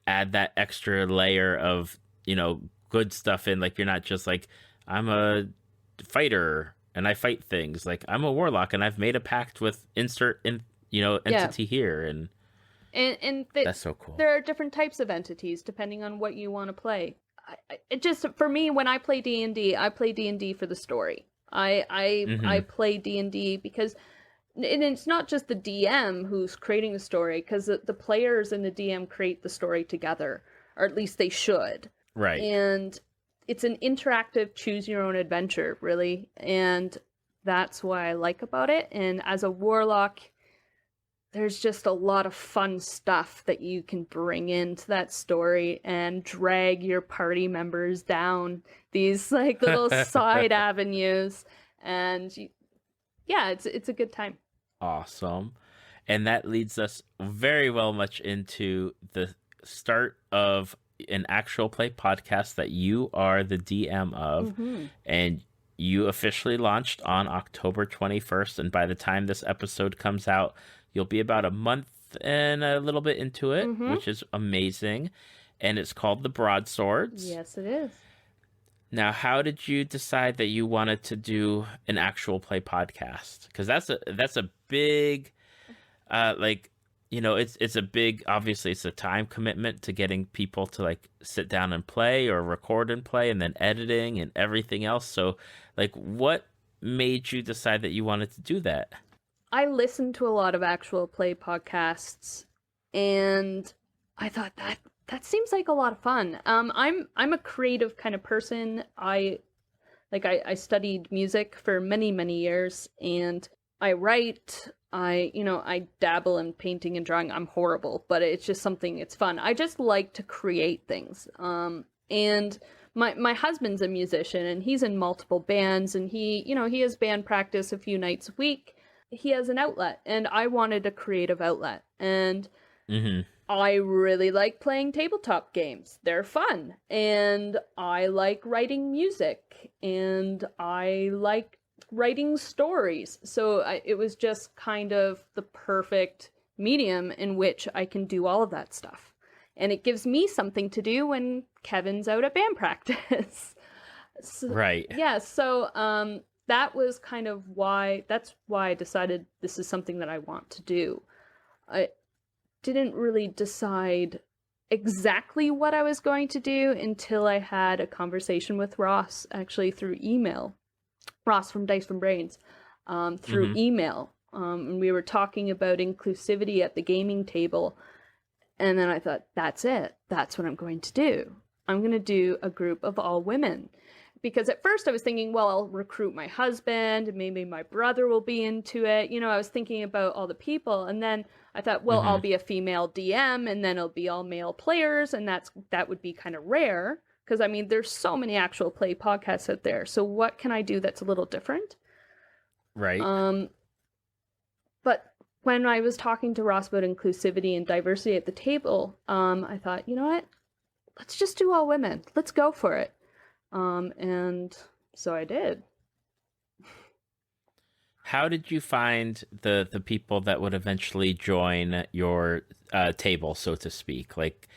add that extra layer of, good stuff in. Like, you're not just like, I'm a fighter and I fight things. Like, I'm a warlock and I've made a pact with entity here, and that's so cool. There are different types of entities depending on what you want to play. It just, for me, when I play D&D, I play D&D for the story. I play D&D because, and it's not just the DM who's creating the story, because the players and the DM create the story together, or at least they should. Right. And it's an interactive choose your own adventure, really. And that's what I like about it. And as a warlock, there's just a lot of fun stuff that you can bring into that story and drag your party members down these like little side avenues. And it's a good time. Awesome. And that leads us very well much into the start of an actual play podcast that you are the DM of. And you officially launched on October 21st, and by the time this episode comes out, you'll be about a month and a little bit into it, which is amazing. And it's called The Broadswords. Yes, it is. Now, how did you decide that you wanted to do an actual play podcast? Because that's a big, it's a big, obviously it's a time commitment to getting people to like sit down and play or record and play, and then editing and everything else. So like, what made you decide that you wanted to do that? I listened to a lot of actual play podcasts, and I thought that seems like a lot of fun. I'm a creative kind of person. I studied music for many years, and I write. I dabble in painting and drawing. I'm horrible, but it's just something. It's fun. I just like to create things. And my husband's a musician, and he's in multiple bands, and he has band practice a few nights a week. He has an outlet, and I wanted a creative outlet, and I really like playing tabletop games. They're fun, and I like writing music, and I like writing stories. So it was just kind of the perfect medium in which I can do all of that stuff, and it gives me something to do when Kevin's out at band practice. Right. Yeah. So that was kind of why I decided this is something that I want to do. I didn't really decide exactly what I was going to do until I had a conversation with Ross, actually through email. Ross from Dice from Brains, through email. And we were talking about inclusivity at the gaming table. And then I thought, that's it. That's what I'm going to do. I'm going to do a group of all women. Because at first I was thinking, well, I'll recruit my husband, and maybe my brother will be into it. I was thinking about all the people. And then I thought, well, I'll be a female DM, and then it'll be all male players. And that would be kind of rare. Because, there's so many actual play podcasts out there. So what can I do that's a little different? Right. But when I was talking to Ross about inclusivity and diversity at the table, I thought, you know what? Let's just do all women. Let's go for it. And so I did. How did you find the people that would eventually join your table, so to speak? Like,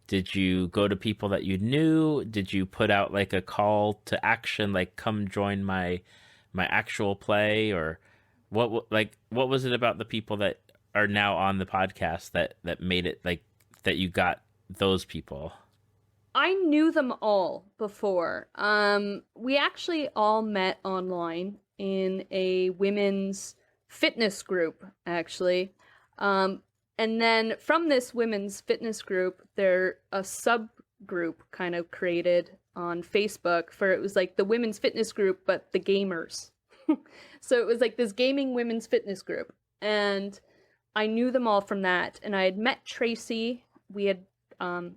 did you go to people that you knew? Did you put out like a call to action, like come join my actual play? Or what was it about the people that are now on the podcast that made it like that you got those people? I knew them all before. We actually all met online in a women's fitness group, actually. And then from this women's fitness group, there a subgroup kind of created on Facebook it was like the women's fitness group, but the gamers. So it was like this gaming women's fitness group. And I knew them all from that. And I had met Tracy. We had,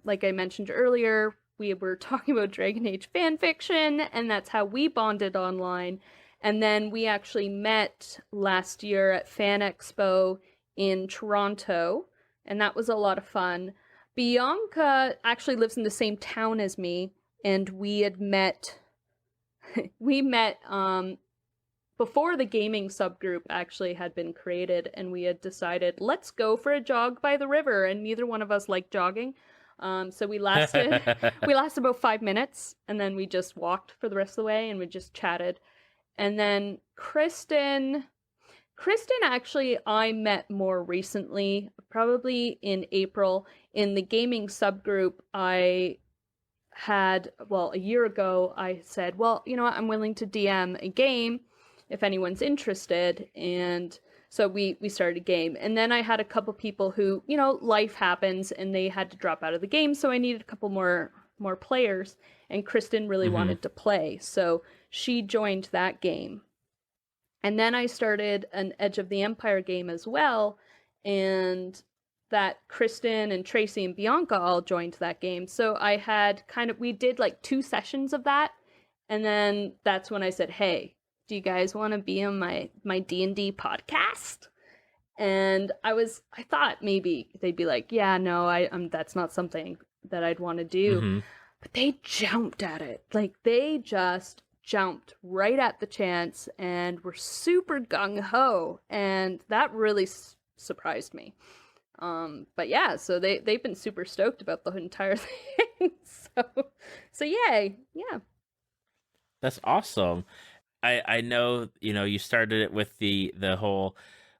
like I mentioned earlier, we were talking about Dragon Age fan fiction, and that's how we bonded online. And then we actually met last year at Fan Expo in Toronto, and that was a lot of fun. Bianca actually lives in the same town as me, and we met before the gaming subgroup actually had been created, and we had decided, let's go for a jog by the river, and neither one of us liked jogging. So we lasted about 5 minutes, and then we just walked for the rest of the way, and we just chatted. And then Kristen actually I met more recently, probably in April, in the gaming subgroup. I had, a year ago, I said, well, you know what, I'm willing to DM a game if anyone's interested. And so we started a game. And then I had a couple people who, life happens and they had to drop out of the game. So I needed a couple more players. And Kristen really wanted to play. So she joined that game. And then I started an Edge of the Empire game as well. And that Kristen and Tracy and Bianca all joined that game. So I had we did like 2 sessions of that. And then that's when I said, hey, do you guys want to be on my D&D podcast? And I thought maybe they'd be like, yeah, no, that's not something that I'd want to do. But they jumped at it. Like, they just jumped right at the chance and were super gung-ho, and that really surprised me. But yeah, so they've been super stoked about the entire thing. So yay. Yeah. That's awesome. I know, you started it with the whole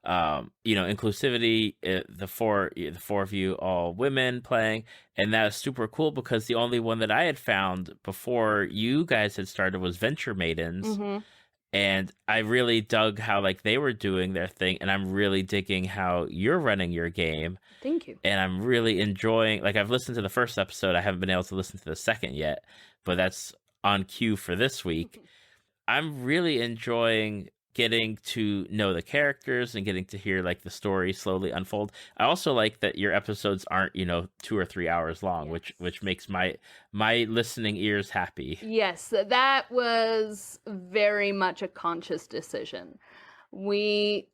inclusivity, the four of you all women playing, and that was super cool because the only one that I had found before you guys had started was Venture Maidens. Mm-hmm. And I really dug how like they were doing their thing, and I'm really digging how you're running your game. Thank you. And I'm really enjoying, like, I've listened to the first episode. I haven't been able to listen to the second yet, but that's on cue for this week. I'm really enjoying getting to know the characters and getting to hear like the story slowly unfold. I also like that your episodes aren't 2 or 3 hours long, Yes. which makes my listening ears happy. Yes, that was very much a conscious decision. I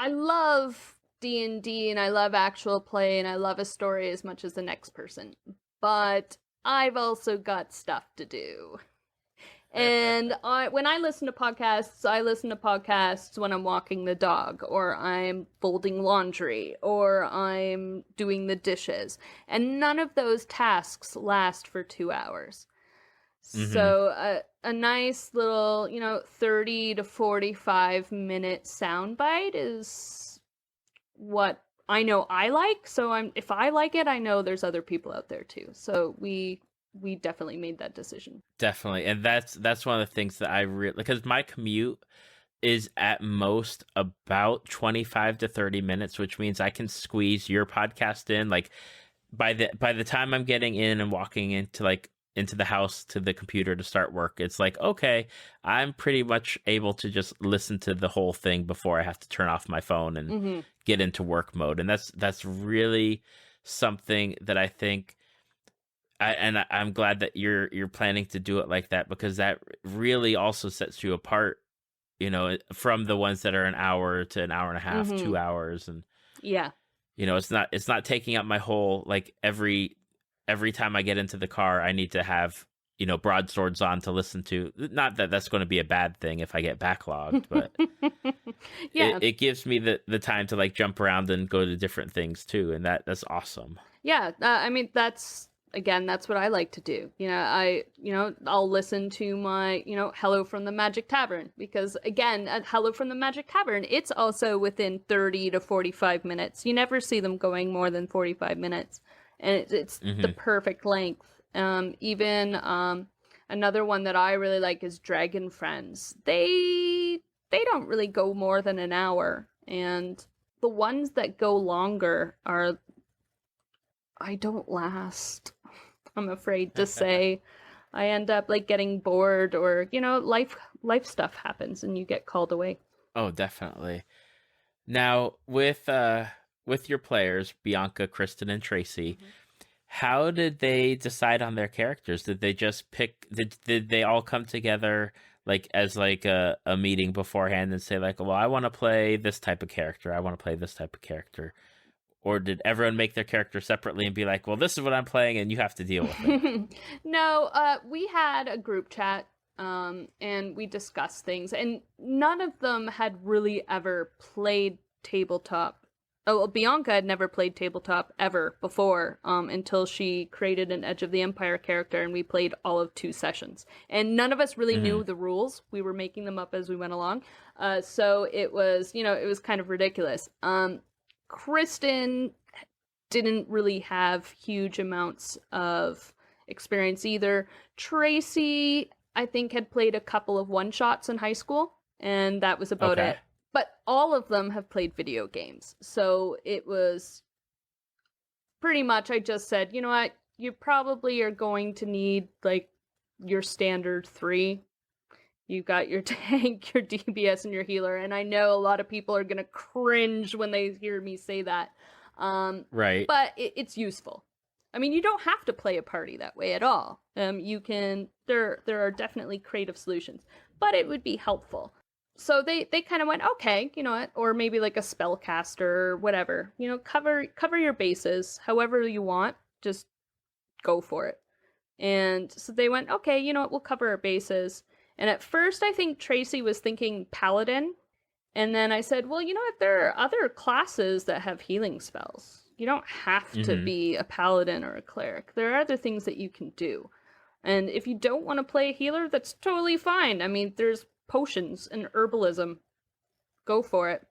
love D&D and I love actual play and I love a story as much as the next person, but I've also got stuff to do. And when I listen to podcasts when I'm walking the dog, or I'm folding laundry, or I'm doing the dishes. And none of those tasks last for 2 hours. Mhm. So a nice little, 30 to 45 minute soundbite is what I know I like. So if I like it, I know there's other people out there too. So we definitely made that decision. Definitely. And that's one of the things that I really, because my commute is at most about 25 to 30 minutes, which means I can squeeze your podcast in. Like by the time I'm getting in and walking into the house to the computer to start work, it's like, okay, I'm pretty much able to just listen to the whole thing before I have to turn off my phone and get into work mode. And that's really something that I think I'm glad that you're planning to do it like that, because that really also sets you apart, from the ones that are an hour to an hour and a half, 2 hours. And yeah, it's not taking up my whole, like every time I get into the car, I need to have, Broadswords on to listen to. Not that that's going to be a bad thing if I get backlogged, but yeah, it gives me the time to like jump around and go to different things too. And that's awesome. yeah. That's what I like to do. I'll listen to my, Hello from the Magic Tavern, because again, at Hello from the Magic Tavern, it's also within 30 to 45 minutes. You never see them going more than 45 minutes, and it's the perfect length. Another one that I really like is Dragon Friends. They don't really go more than an hour, and the ones that go longer I don't last. I'm afraid to say. I end up like getting bored, or life stuff happens and you get called away. Oh, definitely. Now with your players, Bianca, Kristen, and Tracy, how did they decide on their characters? Did they just pick? Did they all come together like as like a meeting beforehand and say like, well, I want to play this type of character. I want to play this type of character. Or did everyone make their character separately and be like, well, this is what I'm playing and you have to deal with it? No, we had a group chat, and we discussed things, and none of them had really ever played tabletop. Oh, well, Bianca had never played tabletop ever before, until she created an Edge of the Empire character, and we played all of 2 sessions. And none of us really knew the rules. We were making them up as we went along. So it was, it was kind of ridiculous. Kristen didn't really have huge amounts of experience either. Tracy, I think, had played a couple of one-shots in high school, and that was about it. But all of them have played video games. So it was pretty much, I just said, you know what, you probably are going to need, like, your standard 3. You got your tank, your DPS, and your healer, and I know a lot of people are gonna cringe when they hear me say that. Right. But it's useful. I mean, you don't have to play a party that way at all. You can. There are definitely creative solutions, but it would be helpful. So they kind of went, okay, you know what, or maybe like a spellcaster or whatever. Cover your bases however you want. Just go for it. And so they went, okay, you know what, we'll cover our bases. And at first, I think Tracy was thinking paladin. And then I said, well, you know what, there are other classes that have healing spells. You don't have to be a paladin or a cleric. There are other things that you can do. And if you don't want to play a healer, that's totally fine. I mean, there's potions and herbalism. Go for it.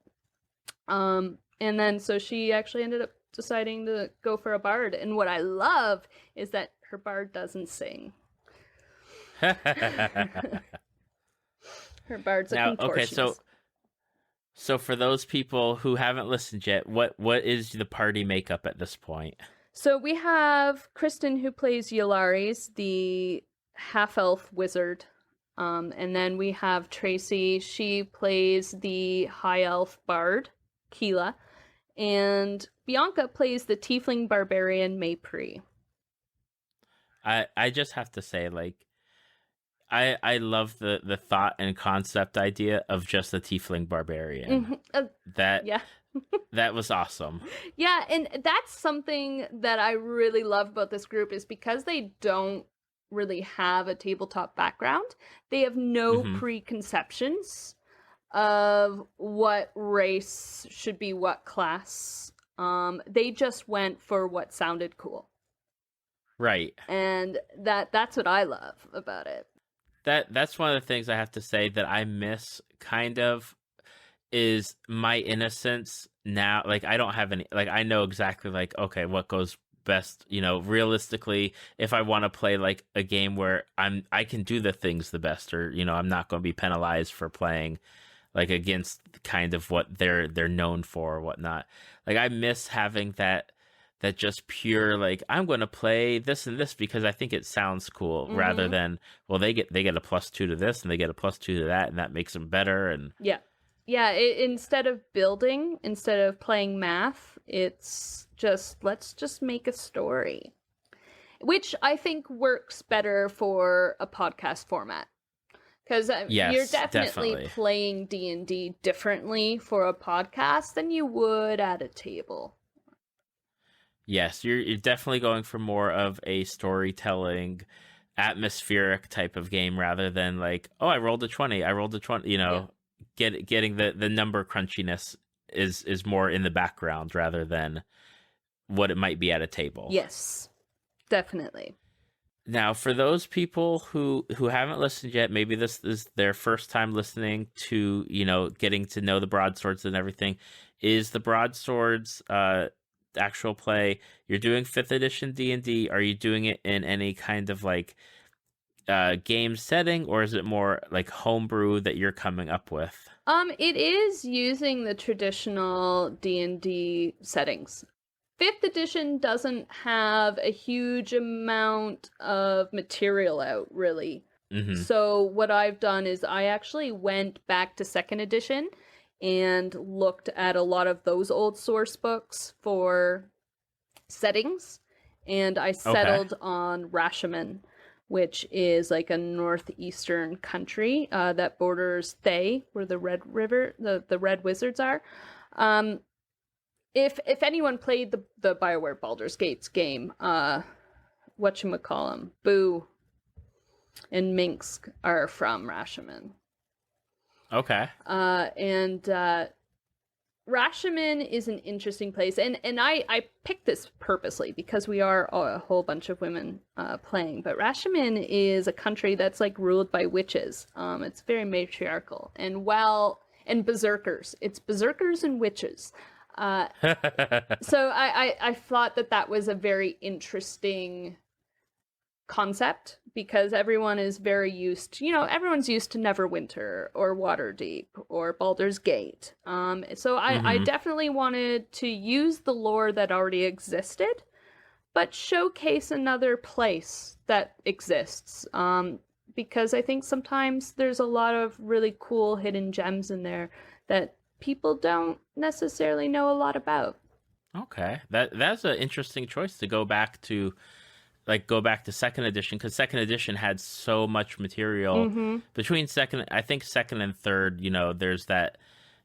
And then so she actually ended up deciding to go for a bard. And what I love is that her bard doesn't sing. Her bard's a contortionist. Okay, so for those people who haven't listened yet, what is the party makeup at this point? So we have Kristen, who plays Yolaris, the half-elf wizard. And then we have Tracy. She plays the high-elf bard, Keela. And Bianca plays the tiefling barbarian, Maypri. I just have to say, like, I love the thought and concept idea of just a tiefling barbarian. Yeah. That was awesome. Yeah, and that's something that I really love about this group is because they don't really have a tabletop background, they have no preconceptions of what race should be what class. They just went for what sounded cool. Right. And that's what I love about it. That's one of the things I have to say that I miss kind of is my innocence now. Like, I don't have any, like, I know exactly, like, okay, what goes best, you know, realistically, if I want to play like a game where I can do the things the best, or, you know, I'm not going to be penalized for playing like against kind of what they're known for or whatnot. Like, I miss having that just pure, like, I'm going to play this and this because I think it sounds cool, rather than, well, they get a +2 to this and they get a +2 to that, and that makes them better. And yeah, instead of building, instead of playing math, it's just, let's just make a story, which I think works better for a podcast format. Because you're definitely playing D&D differently for a podcast than you would at a table. Yes, you're definitely going for more of a storytelling, atmospheric type of game, rather than like, oh, I rolled a 20, you know, getting the number crunchiness is more in the background rather than what it might be at a table. Yes, definitely. Now, for those people who haven't listened yet, maybe this is their first time listening to, you know, getting to know the Broadswords and everything, is the Broadswords actual play, you're doing 5th edition D&D, are you doing it in any kind of like game setting, or is it more like homebrew that you're coming up with? It is using the traditional D&D settings. 5th edition doesn't have a huge amount of material out, really. So what I've done is I actually went back to 2nd edition and looked at a lot of those old source books for settings, and I settled on Rashomon, which is like a northeastern country that borders Thay, where the Red River, the Red Wizards are. If anyone played the Bioware Baldur's Gates game, whatchamacallem, Boo and Minsk are from Rashomon. Okay. And Rashomon is an interesting place, and I picked this purposely because we are a whole bunch of women playing, but Rashomon is a country that's like ruled by witches. It's very matriarchal, and berserkers. It's berserkers and witches. So I thought that was a very interesting concept, because everyone is very used to, everyone's used to Neverwinter or Waterdeep or Baldur's Gate. So I definitely wanted to use the lore that already existed, but showcase another place that exists. Because I think sometimes there's a lot of really cool hidden gems in there that people don't necessarily know a lot about. Okay, that's an interesting choice to go back to 2nd edition, because 2nd edition had so much material between second and 3rd.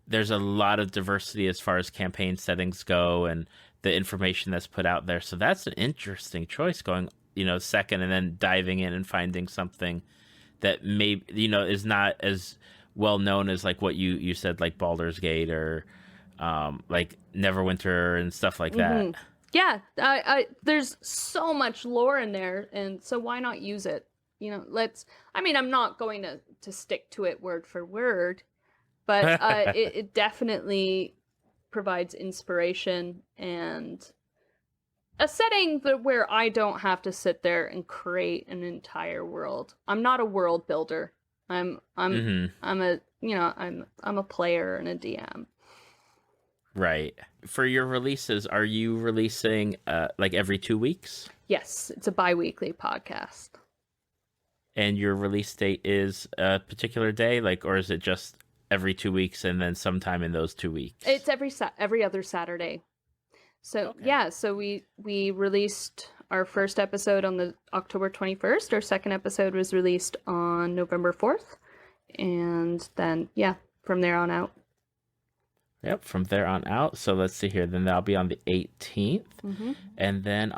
There's a lot of diversity as far as campaign settings go and the information that's put out there. So that's an interesting choice, going second, and then diving in and finding something that maybe is not as well known as like what you said, like Baldur's Gate or like Neverwinter and stuff like that. Yeah, there's so much lore in there, and so why not use it? I'm not going to stick to it word for word, but it definitely provides inspiration and a setting where I don't have to sit there and create an entire world. I'm not a world builder. I'm a player and a DM. Right. For your releases, are you releasing like every 2 weeks? Yes, it's a bi-weekly podcast. And your release date is a particular day, or is it just every 2 weeks and then sometime in those 2 weeks? It's every other Saturday. So okay. Yeah, so we released our first episode on the October 21st. Our second episode was released on November 4th, and then from there on out. Yep, from there on out. So let's see here. Then that'll be on the 18th. And then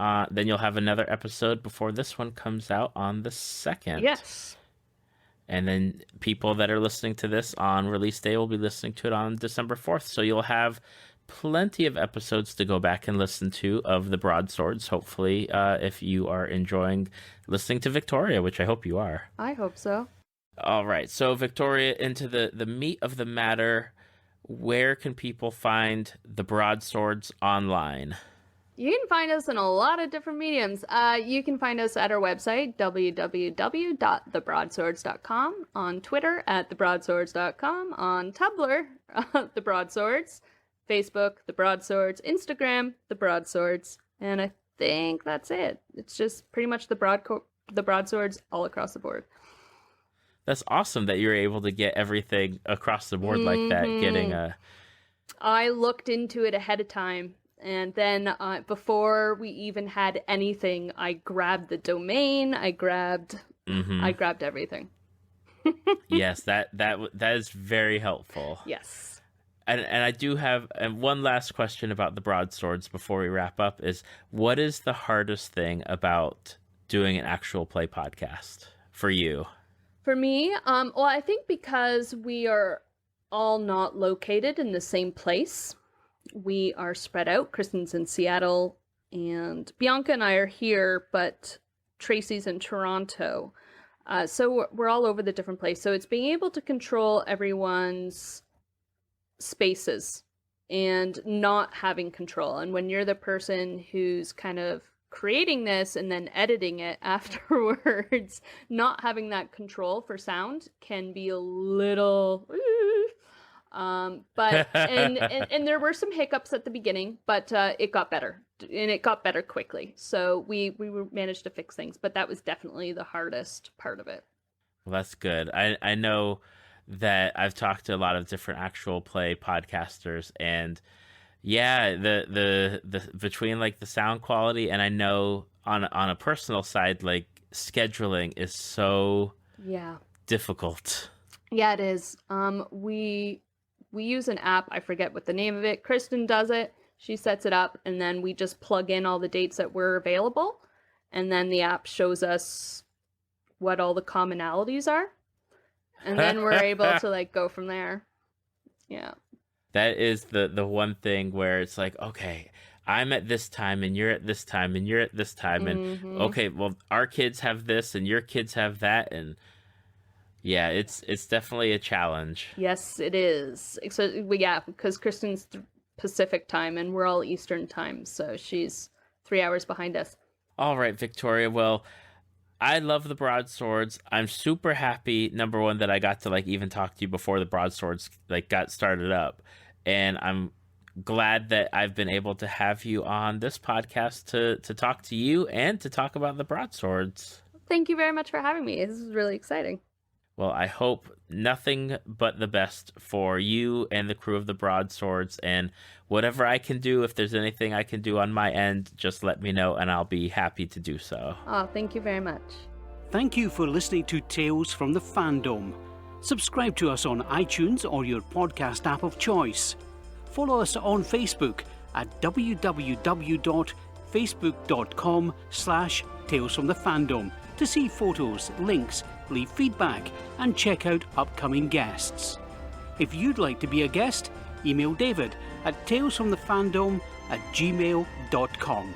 you'll have another episode before this one comes out on the 2nd. Yes. And then people that are listening to this on release day will be listening to it on December 4th. So you'll have plenty of episodes to go back and listen to of the Broadswords, hopefully, if you are enjoying listening to Victoria, which I hope you are. I hope so. All right. So Victoria, into the meat of the matter. Where can people find the Broadswords online? You can find us in a lot of different mediums. You can find us at our website, www.thebroadswords.com, on Twitter @thebroadswords.com, on Tumblr, The Broadswords, Facebook, The Broadswords, Instagram, The Broadswords, and I think that's it. It's just pretty much the Broadswords all across the board. That's awesome that you're able to get everything across the board like that. I looked into it ahead of time, and then before we even had anything, I grabbed the domain. I grabbed everything. Yes, that is very helpful. Yes. And I do have one last question about the Broadswords before we wrap up is, what is the hardest thing about doing an actual play podcast for you? For me, I think because we are all not located in the same place, we are spread out. Kristen's in Seattle, and Bianca and I are here, but Tracy's in Toronto. So we're all over the different place. So it's being able to control everyone's spaces and not having control. And when you're the person who's kind of creating this and then editing it afterwards, not having that control for sound can be a little but and there were some hiccups at the beginning, but it got better, and it got better quickly, so we managed to fix things, but that was definitely the hardest part of it. Well, that's good. I know that I've talked to a lot of different actual play podcasters, and the between like the sound quality, and I know on a personal side, like scheduling is so difficult. Yeah, it is. We use an app. I forget what the name of it. Kristen does it. She sets it up, and then we just plug in all the dates that were available, and then the app shows us what all the commonalities are, and then we're able to like go from there. Yeah. That is the one thing where it's like, okay, I'm at this time and you're at this time and you're at this time. And okay, well, our kids have this and your kids have that. And yeah, it's definitely a challenge. Yes, it is. So, because Kristen's Pacific time and we're all Eastern time. So she's 3 hours behind us. All right, Victoria. Well, I love the Broadswords. I'm super happy, number one, that I got to like even talk to you before the Broadswords like got started up. And I'm glad that I've been able to have you on this podcast to talk to you and to talk about the Broadswords. Thank you very much for having me. This is really exciting. Well, I hope nothing but the best for you and the crew of the Broadswords, and whatever I can do, if there's anything I can do on my end, just let me know and I'll be happy to do so. Oh, thank you very much. Thank you for listening to Tales from the Fandom. Subscribe to us on iTunes or your podcast app of choice. Follow us on Facebook at www.facebook.com/Tales Tales from the Fandom to see photos, links, leave feedback, and check out upcoming guests. If you'd like to be a guest, email David at talesfromthefandom@gmail.com.